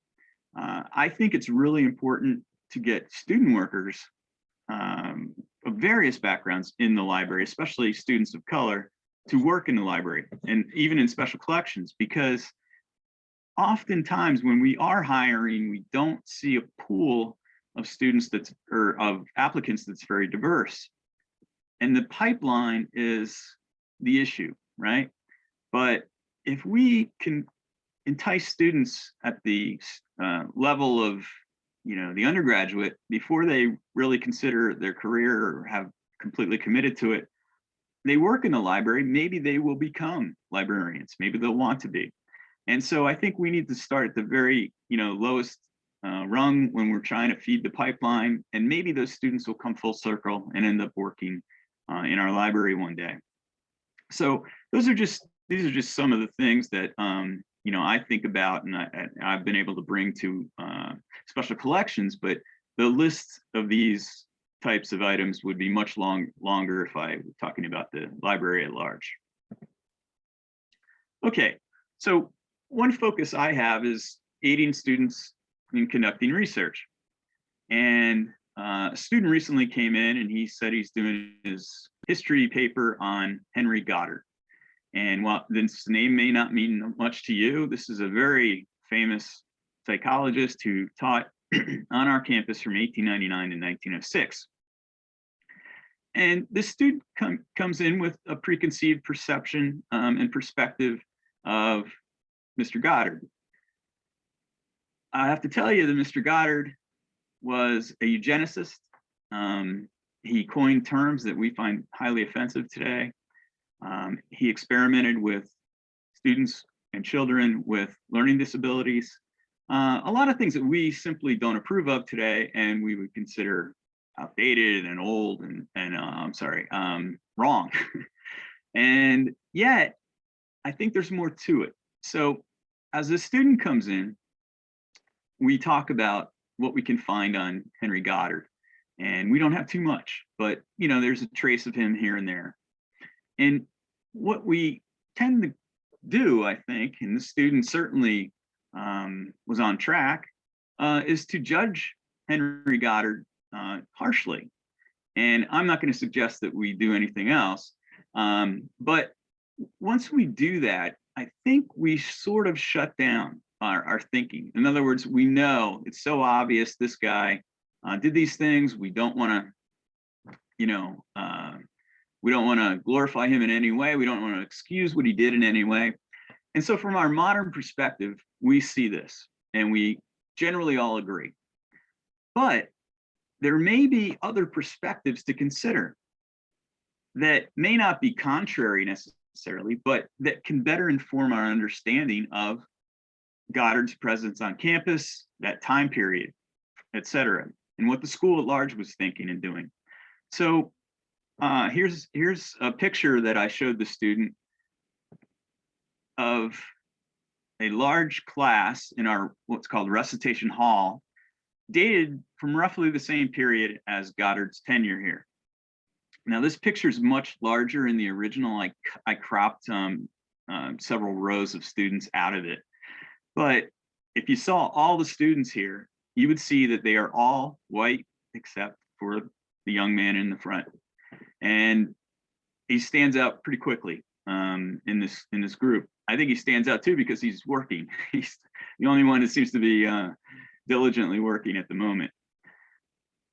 I think it's really important to get student workers of various backgrounds in the library, especially students of color, to work in the library and even in special collections, because oftentimes when we are hiring, we don't see a pool of students or of applicants that's very diverse. And the pipeline is the issue, right? But if we can entice students at the level of, the undergraduate before they really consider their career or have completely committed to it, they work in the library, maybe they will become librarians, maybe they'll want to be. And so I think we need to start at the very, lowest rung when we're trying to feed the pipeline, and maybe those students will come full circle and end up working in our library one day. So these are just some of the things that I think about, and I've been able to bring to special collections. But the list of these types of items would be much longer if I were talking about the library at large. Okay, so one focus I have is aiding students in conducting research. And a student recently came in and he said he's doing his history paper on Henry Goddard. And while this name may not mean much to you, this is a very famous psychologist who taught on our campus from 1899 to 1906. And this student comes in with a preconceived perception and perspective of Mr. Goddard. I have to tell you that Mr. Goddard was a eugenicist. He coined terms that we find highly offensive today. He experimented with students and children with learning disabilities. A lot of things that we simply don't approve of today, and we would consider outdated and old and wrong. And yet, I think there's more to it. So as a student comes in, we talk about what we can find on Henry Goddard. And we don't have too much, but there's a trace of him here and there. And what we tend to do, I think, and the student certainly was on track, is to judge Henry Goddard harshly. And I'm not going to suggest that we do anything else. But once we do that, I think we sort of shut down our thinking. In other words, we know it's so obvious this guy did these things. We don't want to, we don't want to glorify him in any way. We don't want to excuse what he did in any way. And so from our modern perspective, we see this and we generally all agree. But there may be other perspectives to consider that may not be contrary necessarily, but that can better inform our understanding of Goddard's presence on campus, that time period, et cetera, and what the school at large was thinking and doing. So here's a picture that I showed the student of a large class in our what's called recitation hall, dated from roughly the same period as Goddard's tenure here. Now this picture is much larger in the original. I cropped several rows of students out of it. But if you saw all the students here, you would see that they are all white except for the young man in the front. And he stands out pretty quickly in this group. I think he stands out too because he's working. He's the only one that seems to be diligently working at the moment.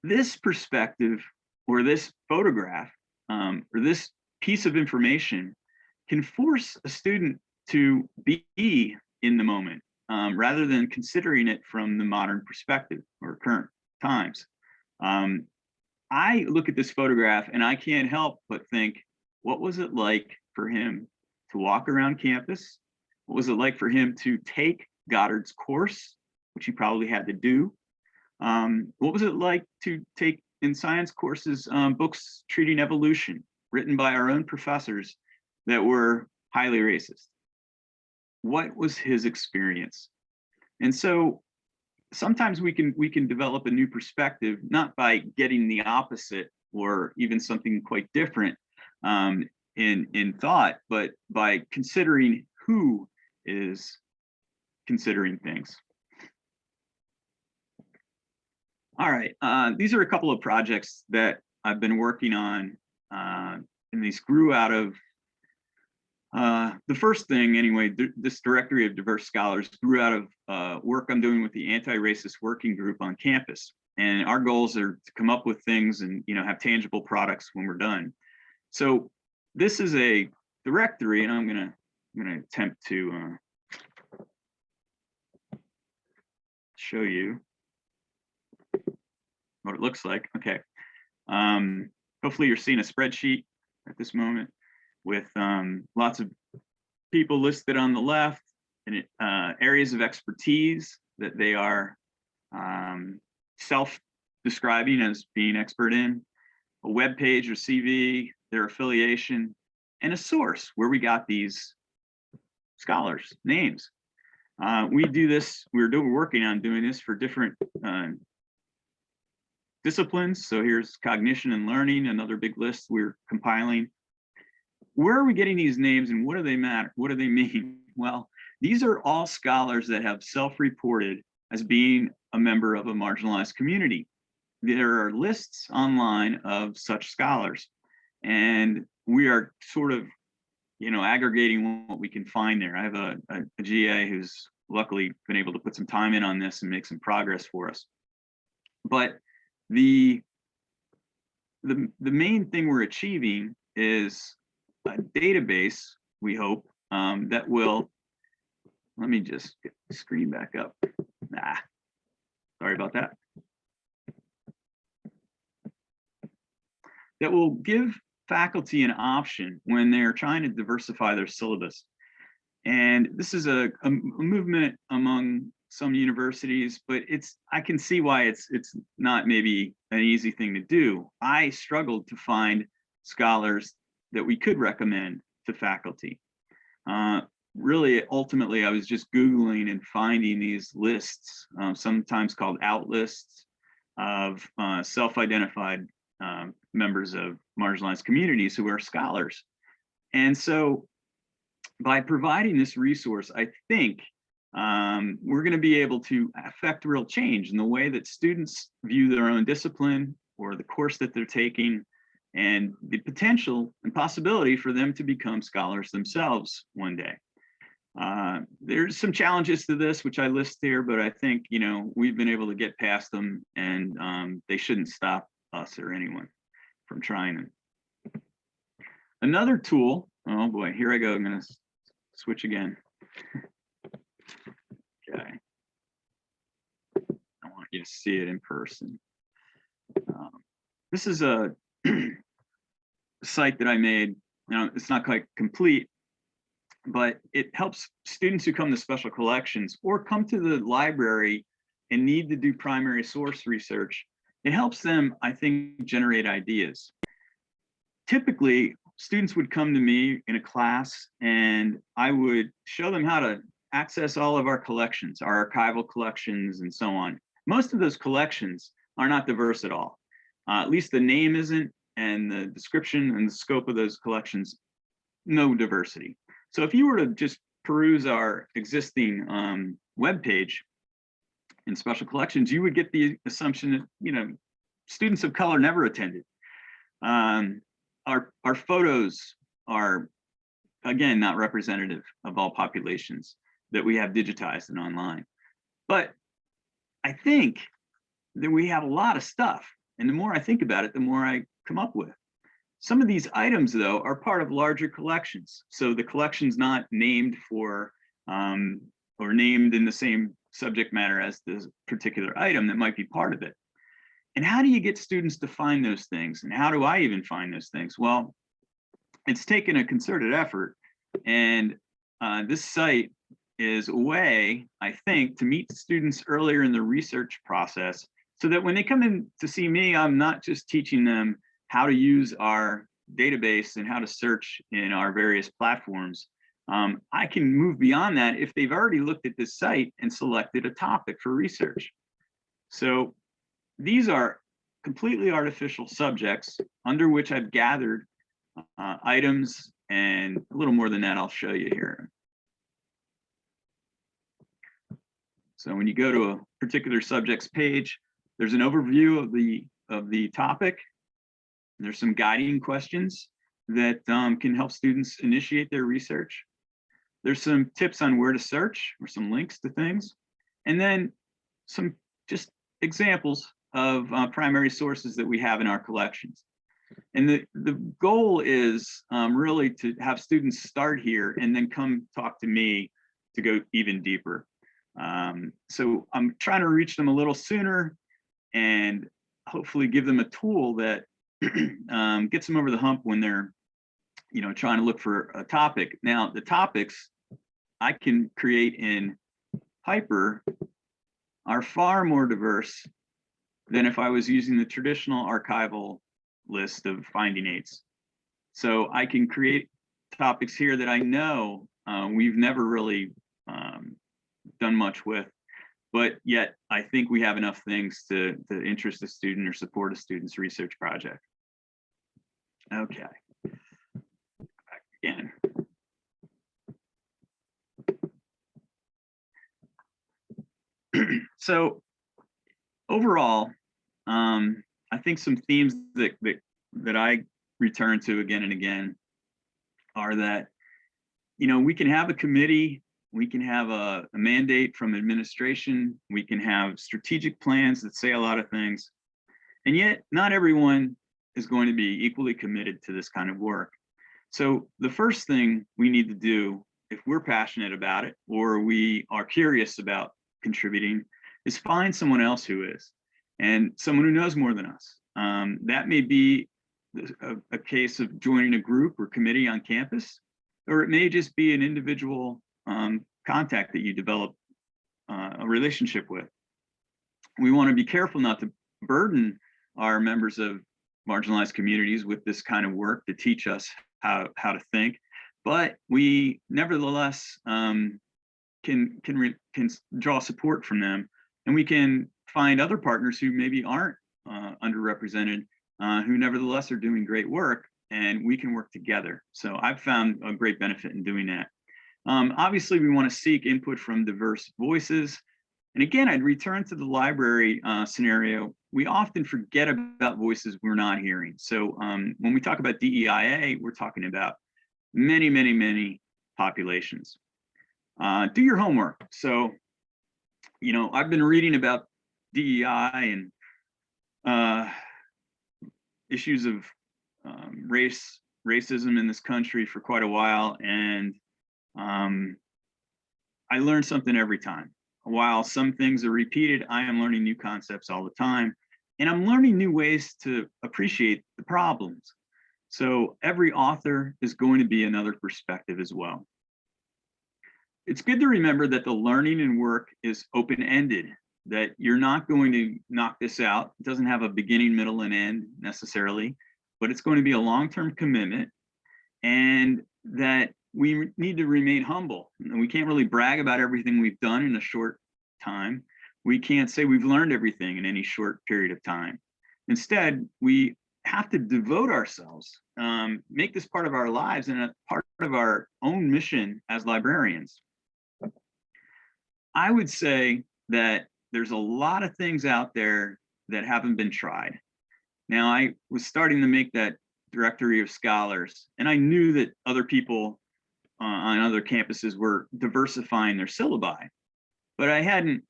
This perspective or this photograph or this piece of information can force a student to be in the moment rather than considering it from the modern perspective or current times. I look at this photograph and I can't help but think, what was it like for him to walk around campus? What was it like for him to take Goddard's course, which he probably had to do? What was it like to take in science courses books treating evolution, written by our own professors that were highly racist. What was his experience? And so sometimes we can develop a new perspective, not by getting the opposite or even something quite different in thought, but by considering who is considering things. All right, these are a couple of projects that I've been working on, and these grew out of the first thing anyway. This directory of diverse scholars grew out of work I'm doing with the anti-racist working group on campus, and our goals are to come up with things and have tangible products when we're done. So this is a directory, and I'm gonna attempt to show you what it looks like. Okay. Hopefully you're seeing a spreadsheet at this moment with lots of people listed on the left and areas of expertise that they are self-describing as being expert in, a web page or CV, their affiliation, and a source where we got these scholars' names. We do this, we're working on doing this for different disciplines. So here's cognition and learning, another big list we're compiling. Where are we getting these names and what do they matter? What do they mean? Well, these are all scholars that have self-reported as being a member of a marginalized community. There are lists online of such scholars, and we are sort of, aggregating what we can find there. I have a GA who's luckily been able to put some time in on this and make some progress for us. But the main thing we're achieving is a database, we hope, that will, let me just get the screen back up. Sorry about that. That will give faculty an option when they're trying to diversify their syllabus. And this is a movement among some universities, but I can see why it's not maybe an easy thing to do. I struggled to find scholars that we could recommend to faculty. Really, ultimately, I was just Googling and finding these lists, sometimes called out lists of self-identified members of marginalized communities who are scholars. And so by providing this resource, I think we're going to be able to affect real change in the way that students view their own discipline or the course that they're taking, and the potential and possibility for them to become scholars themselves one day. There's some challenges to this, which I list here, but I think, we've been able to get past them, and they shouldn't stop us or anyone from trying them. Another tool, oh boy, here I go, I'm going to switch again. Okay. I want you to see it in person. This is a site that I made. It's not quite complete, but it helps students who come to special collections or come to the library and need to do primary source research. It helps them, I think, generate ideas. Typically, students would come to me in a class and I would show them how to access all of our collections, our archival collections and so on. Most of those collections are not diverse at all. At least the name isn't, and the description and the scope of those collections, no diversity. So if you were to just peruse our existing webpage in special collections, you would get the assumption that students of color never attended. Our photos are, again, not representative of all populations that we have digitized and online. But I think that we have a lot of stuff, and the more I think about it, the more I come up with. Some of these items, though, are part of larger collections. So the collection's not named for or named in the same subject matter as this particular item that might be part of it. And how do you get students to find those things? And how do I even find those things? Well, it's taken a concerted effort. And this site is a way, I think, to meet students earlier in the research process so that when they come in to see me, I'm not just teaching them how to use our database and how to search in our various platforms. I can move beyond that if they've already looked at this site and selected a topic for research. So these are completely artificial subjects under which I've gathered items, and a little more than that I'll show you here. So when you go to a particular subject's page, there's an overview of the topic. There's some guiding questions that can help students initiate their research. There's some tips on where to search or some links to things. And then some just examples of primary sources that we have in our collections. And the goal is really to have students start here and then come talk to me to go even deeper. So I'm trying to reach them a little sooner and hopefully give them a tool that gets them over the hump when they're, trying to look for a topic. Now, the topics I can create in Hyper are far more diverse than if I was using the traditional archival list of finding aids. So I can create topics here that I know we've never really done much with, but yet I think we have enough things to interest a student or support a student's research project. Okay, back again. So overall, I think some themes that I return to again and again are that, we can have a committee, we can have a mandate from administration, we can have strategic plans that say a lot of things, and yet not everyone is going to be equally committed to this kind of work. So the first thing we need to do, if we're passionate about it or we are curious about contributing, is find someone else who is, and someone who knows more than us. That may be a case of joining a group or committee on campus, or it may just be an individual contact that you develop a relationship with. We want to be careful not to burden our members of marginalized communities with this kind of work to teach us how to think, but we nevertheless can draw support from them, and we can find other partners who maybe aren't underrepresented, who nevertheless are doing great work, and we can work together. So I've found a great benefit in doing that. Obviously, we want to seek input from diverse voices. And again, I'd return to the library scenario. We often forget about voices we're not hearing. So when we talk about DEIA, we're talking about many, many, many populations. Do your homework. So, I've been reading about DEI and issues of racism in this country for quite a while, and I learn something every time. While some things are repeated, I am learning new concepts all the time, and I'm learning new ways to appreciate the problems. So every author is going to be another perspective as well. It's good to remember that the learning and work is open-ended, that you're not going to knock this out. It doesn't have a beginning, middle, and end necessarily, but it's going to be a long-term commitment, and that we need to remain humble. And we can't really brag about everything we've done in a short time. We can't say we've learned everything in any short period of time. Instead, we have to devote ourselves, make this part of our lives and a part of our own mission as librarians. I would say that there's a lot of things out there that haven't been tried. Now, I was starting to make that directory of scholars, and I knew that other people on other campuses were diversifying their syllabi, but I hadn't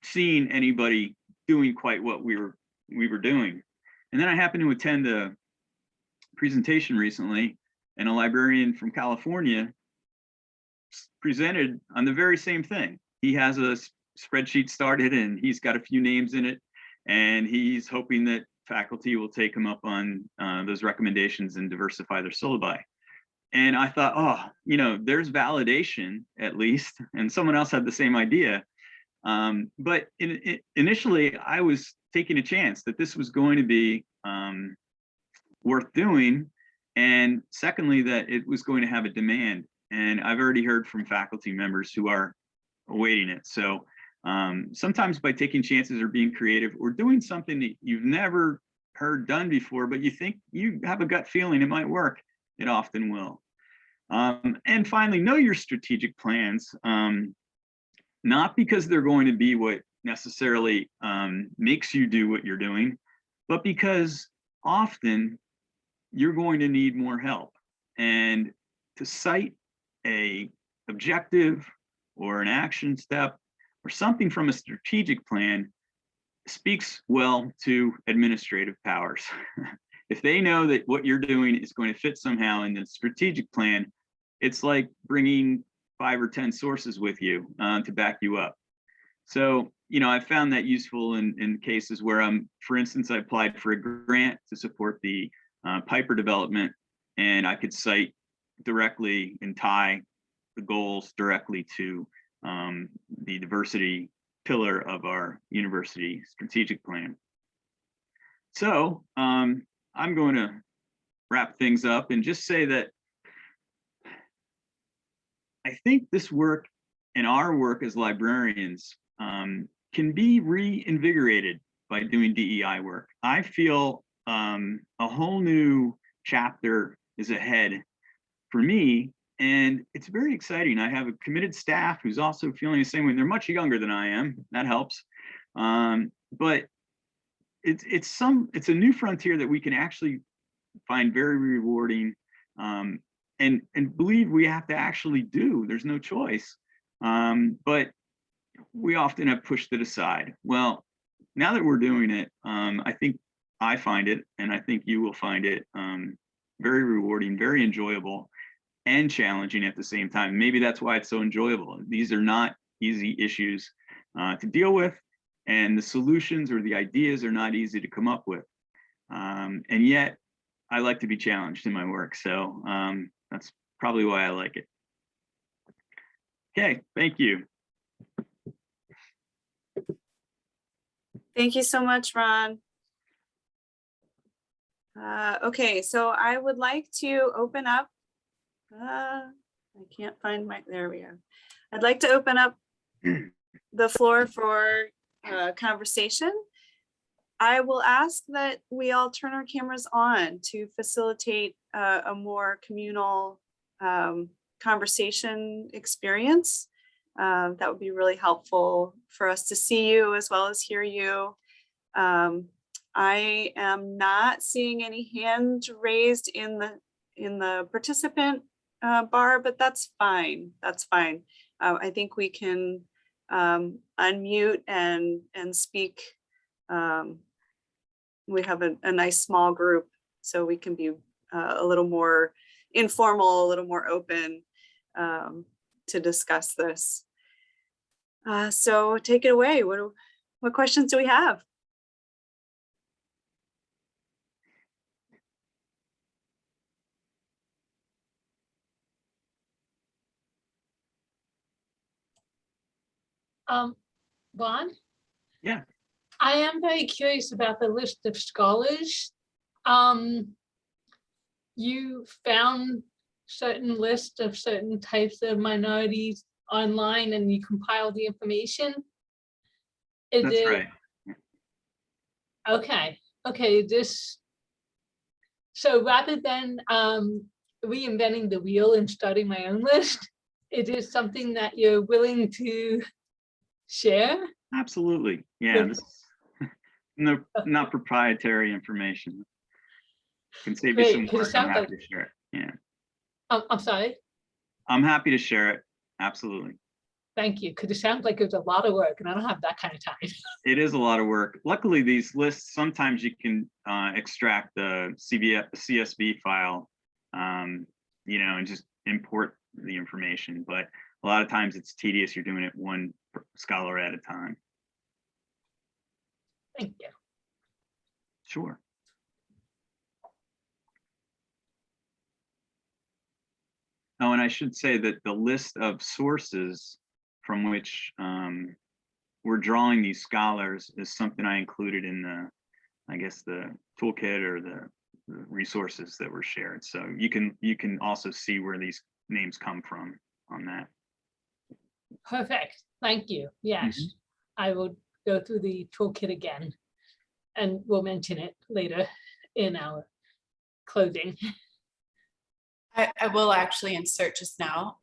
seen anybody doing quite what we were doing. And then I happened to attend a presentation recently, and a librarian from California presented on the very same thing. He has a spreadsheet started, and he's got a few names in it, and he's hoping that faculty will take him up on those recommendations and diversify their syllabi. And I thought, there's validation at least, and someone else had the same idea. But initially, I was taking a chance that this was going to be worth doing. And secondly, that it was going to have a demand. And I've already heard from faculty members who are awaiting it. So sometimes by taking chances or being creative or doing something that you've never heard done before, but you think you have a gut feeling it might work, it often will. And finally, know your strategic plans, not because they're going to be what necessarily makes you do what you're doing, but because often you're going to need more help. And to cite a objective or an action step or something from a strategic plan speaks well to administrative powers. If they know that what you're doing is going to fit somehow in the strategic plan, it's like bringing 5 or 10 sources with you to back you up. So, you know, I found that useful in cases where for instance, I applied for a grant to support the Piper development, and I could cite directly and tie the goals directly to the diversity pillar of our university strategic plan. So I'm going to wrap things up and just say that I think this work and our work as librarians can be reinvigorated by doing DEI work. I feel a whole new chapter is ahead for me, and it's very exciting. I have a committed staff who's also feeling the same way. They're much younger than I am. That helps. But it's a new frontier that we can actually find very rewarding, and believe we have to actually do. There's no choice. But we often have pushed it aside. Well, now that we're doing it, I think I find it, and I think you will find it very rewarding, very enjoyable, and challenging at the same time. Maybe that's why it's so enjoyable. These are not easy issues to deal with, and the solutions or the ideas are not easy to come up with. And yet, I like to be challenged in my work. So that's probably why I like it. Okay, thank you. Thank you so much, Ron. Okay, so I would like to open up. I can't find there we go. I'd like to open up the floor for conversation. I will ask that we all turn our cameras on to facilitate a more communal conversation experience. That would be really helpful for us to see you as well as hear you. I am not seeing any hands raised in the participant bar, but that's fine. That's fine. I think we can unmute and speak. We have a nice small group, so we can be a little more informal, a little more open to discuss this. So take it away. What questions do we have? Juan? Yeah. I am very curious about the list of scholars. You found certain lists of certain types of minorities online and you compile the information. That's right. Okay, so rather than reinventing the wheel and starting my own list, it is something that you're willing to share? Absolutely. Yeah, this is not proprietary information. Can save you some work. I'm happy to share it. Yeah. I'm sorry? I'm happy to share it. Absolutely. Thank you, because it sounds like it's a lot of work and I don't have that kind of time. It is a lot of work. Luckily, these lists, sometimes you can extract the CSV file, you know, and just import the information. But a lot of times it's tedious. You're doing it one scholar at a time. Thank you. Sure. Oh, and I should say that the list of sources from which we're drawing these scholars is something I included in the, I guess, the toolkit or the resources that were shared. So you can also see where these names come from on that. Perfect. Thank you. Yes, I will go through the toolkit again, and we'll mention it later in our closing. I will actually insert just now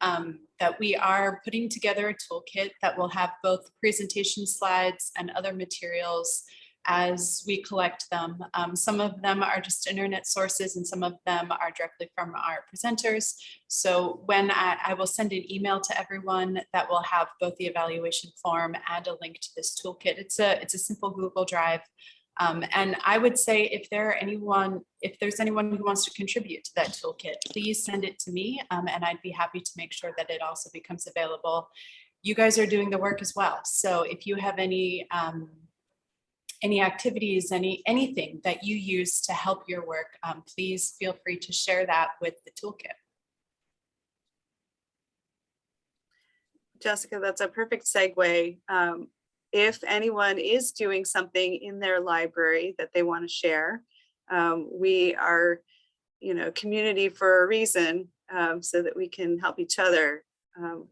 that we are putting together a toolkit that will have both presentation slides and other materials as we collect them. Some of them are just internet sources and some of them are directly from our presenters. So when I will send an email to everyone that will have both the evaluation form and a link to this toolkit. It's a simple Google Drive. And I would say if there's anyone who wants to contribute to that toolkit, please send it to me and I'd be happy to make sure that it also becomes available. You guys are doing the work as well. So if you have any activities, anything that you use to help your work, please feel free to share that with the toolkit. Jessica, that's a perfect segue. If anyone is doing something in their library that they want to share, we are, community for a reason, so that we can help each other.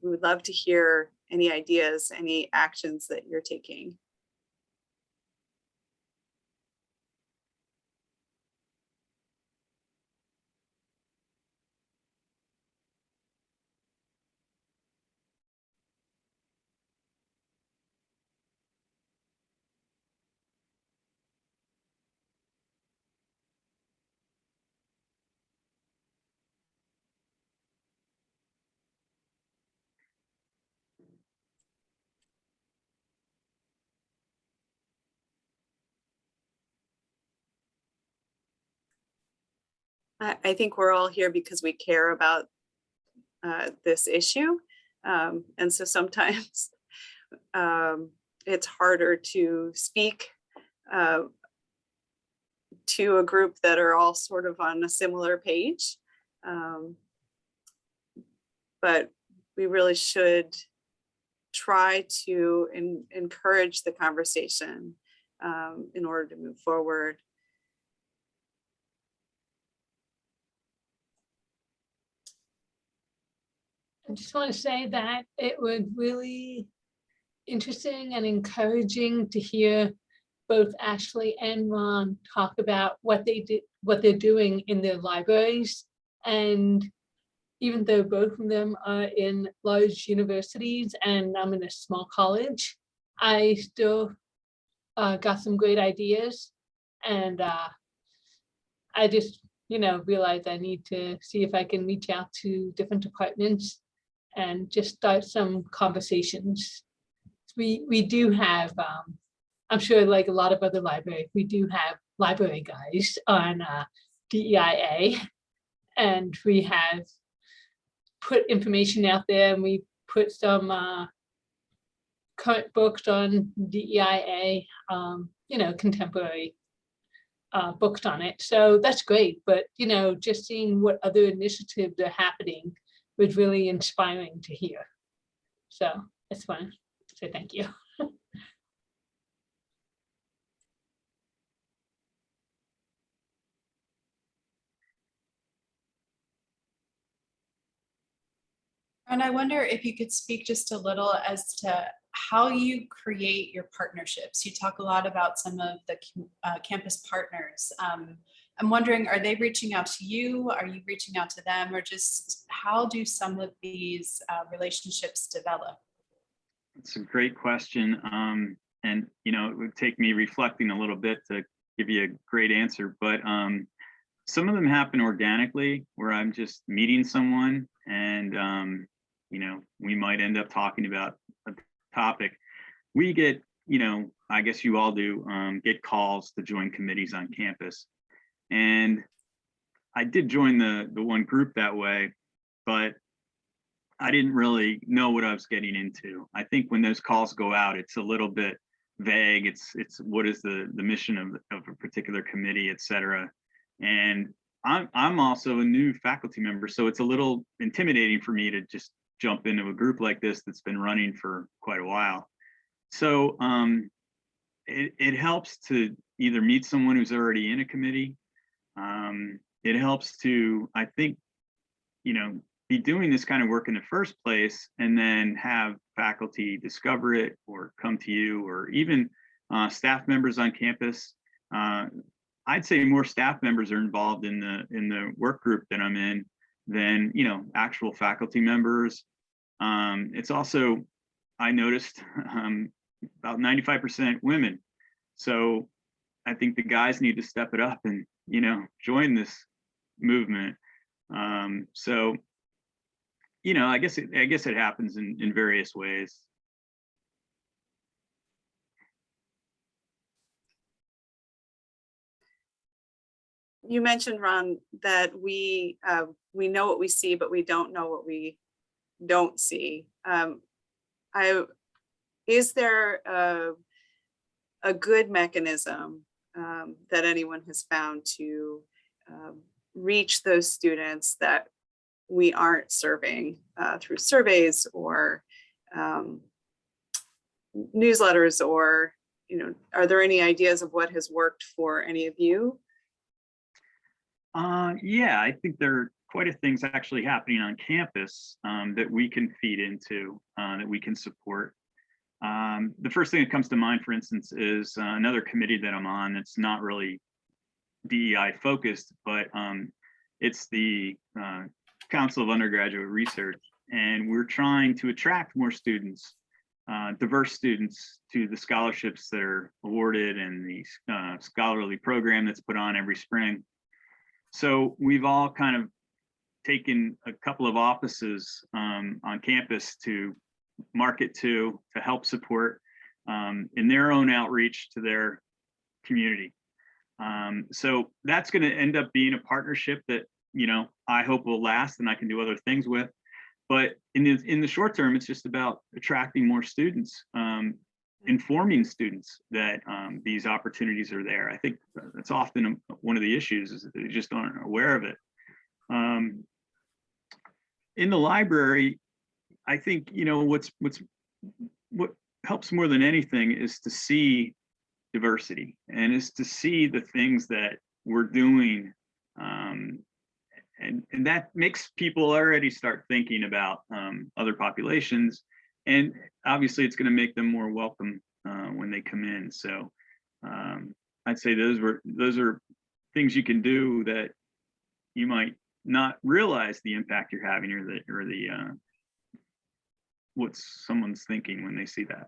We would love to hear any ideas, any actions that you're taking. I think we're all here because we care about this issue. And so sometimes it's harder to speak to a group that are all sort of on a similar page. But we really should try to encourage the conversation in order to move forward. I just want to say that it was really interesting and encouraging to hear both Ashley and Ron talk about what they're doing in their libraries. And even though both of them are in large universities and I'm in a small college, I still got some great ideas. And I just, realized I need to see if I can reach out to different departments and just start some conversations. We do have, I'm sure like a lot of other libraries, we do have library guys on DEIA, and we have put information out there, and we put some current books on DEIA, contemporary books on it. So that's great, but just seeing what other initiatives are happening was really inspiring to hear. So it's fun. So thank you. And I wonder if you could speak just a little as to how you create your partnerships. You talk a lot about some of the campus partners. I'm wondering, are they reaching out to you? Are you reaching out to them? Or just how do some of these relationships develop? It's a great question. And, it would take me reflecting a little bit to give you a great answer, but some of them happen organically where I'm just meeting someone and, we might end up talking about a topic. We get, I guess you all do, get calls to join committees on campus. And I did join the one group that way, but I didn't really know what I was getting into. I think when those calls go out, it's a little bit vague. It's what is the mission of a particular committee, et cetera. And I'm also a new faculty member, so it's a little intimidating for me to just jump into a group like this that's been running for quite a while. So it helps to either meet someone who's already in a committee. It helps to, I think, be doing this kind of work in the first place, and then have faculty discover it or come to you, or even staff members on campus. I'd say more staff members are involved in the work group that I'm in than actual faculty members. It's also, I noticed, about 95% women. So I think the guys need to step it up and join this movement. So I guess it happens in various ways. You mentioned, Ron, that we know what we see, but we don't know what we don't see. Is there a good mechanism that anyone has found to reach those students that we aren't serving through surveys or newsletters, or are there any ideas of what has worked for any of you? Yeah, I think there are quite a things actually happening on campus that we can feed into, that we can support. The first thing that comes to mind, for instance, is another committee that I'm on. It's not really DEI focused, but it's the Council of Undergraduate Research, and we're trying to attract more students, diverse students, to the scholarships that are awarded and the scholarly program that's put on every spring. So we've all kind of taken a couple of offices on campus to market to help support in their own outreach to their community. So that's going to end up being a partnership that I hope will last and I can do other things with. But in the short term, it's just about attracting more students, informing students that these opportunities are there. I think that's often one of the issues, is that they just aren't aware of it. In the library, I think what helps more than anything is to see diversity, and is to see the things that we're doing, and that makes people already start thinking about other populations, and obviously it's going to make them more welcome when they come in. So I'd say those are things you can do that you might not realize the impact you're having, or the what someone's thinking when they see that.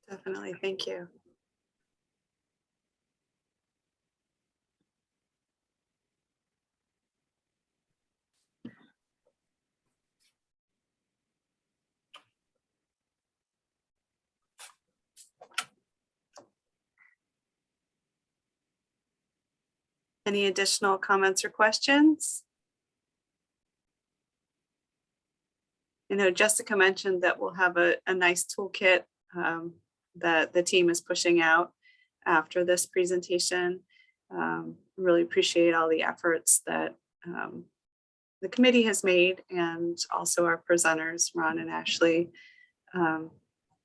Definitely, thank you. Any additional comments or questions? Jessica mentioned that we'll have a nice toolkit that the team is pushing out after this presentation. Really appreciate all the efforts that the committee has made, and also our presenters, Ron and Ashley,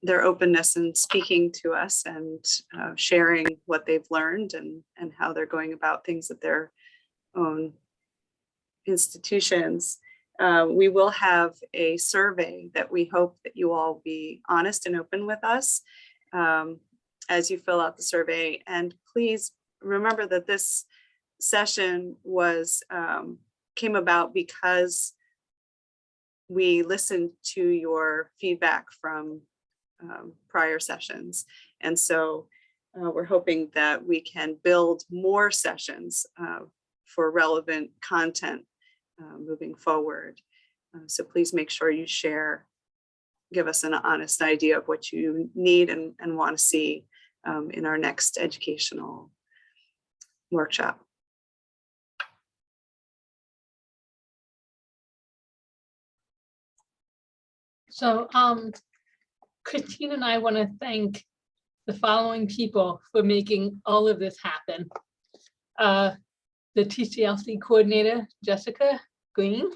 their openness in speaking to us and sharing what they've learned and how they're going about things at their own institutions. We will have a survey that we hope that you all be honest and open with us as you fill out the survey. And please remember that this session came about because we listened to your feedback from prior sessions. And so we're hoping that we can build more sessions for relevant content moving forward. So please make sure you give us an honest idea of what you need and want to see in our next educational workshop. So Christine and I want to thank the following people for making all of this happen. The TCLC coordinator, Jessica Green,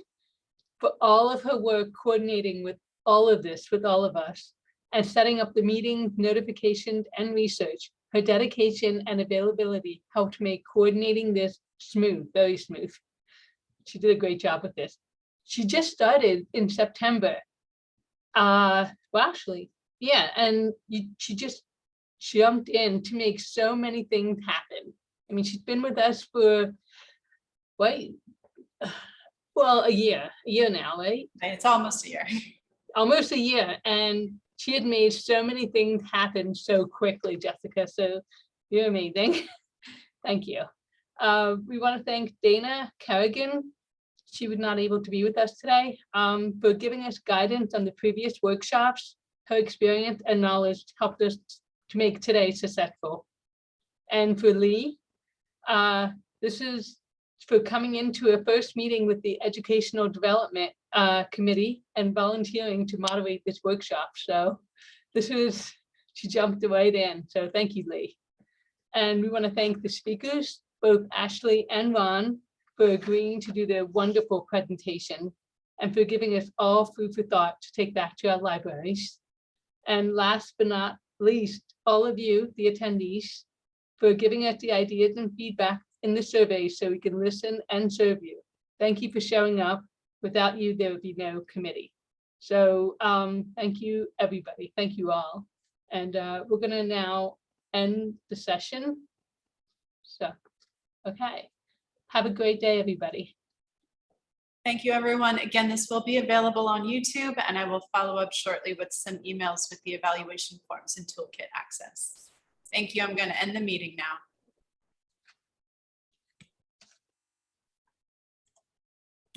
for all of her work coordinating with all of this with all of us and setting up the meeting, notifications, and research. Her dedication and availability helped make coordinating this smooth, very smooth. She did a great job with this. She just started in September. Well, actually, yeah, and she just jumped in to make so many things happen. I mean, she's been with us for, wait, well, a year now, right? It's almost a year. Almost a year, and she had made so many things happen so quickly, Jessica, so you're amazing. Thank you. We want to thank Dana Kerrigan. She was not able to be with us today, for giving us guidance on the previous workshops. Her experience and knowledge helped us to make today successful. And for Lee, this is for coming into a first meeting with the Educational Development Committee and volunteering to moderate this workshop. So this is, she jumped right in. So thank you, Lee. And we want to thank the speakers, both Ashley and Ron, for agreeing to do their wonderful presentation and for giving us all food for thought to take back to our libraries. And last but not least, all of you, the attendees, for giving us the ideas and feedback in the survey so we can listen and serve you. Thank you for showing up. Without you, there would be no committee. So thank you, everybody. Thank you all. And we're gonna now end the session. So, okay. Have a great day, everybody. Thank you, everyone. Again, this will be available on YouTube, and I will follow up shortly with some emails with the evaluation forms and toolkit access. Thank you. I'm going to end the meeting now.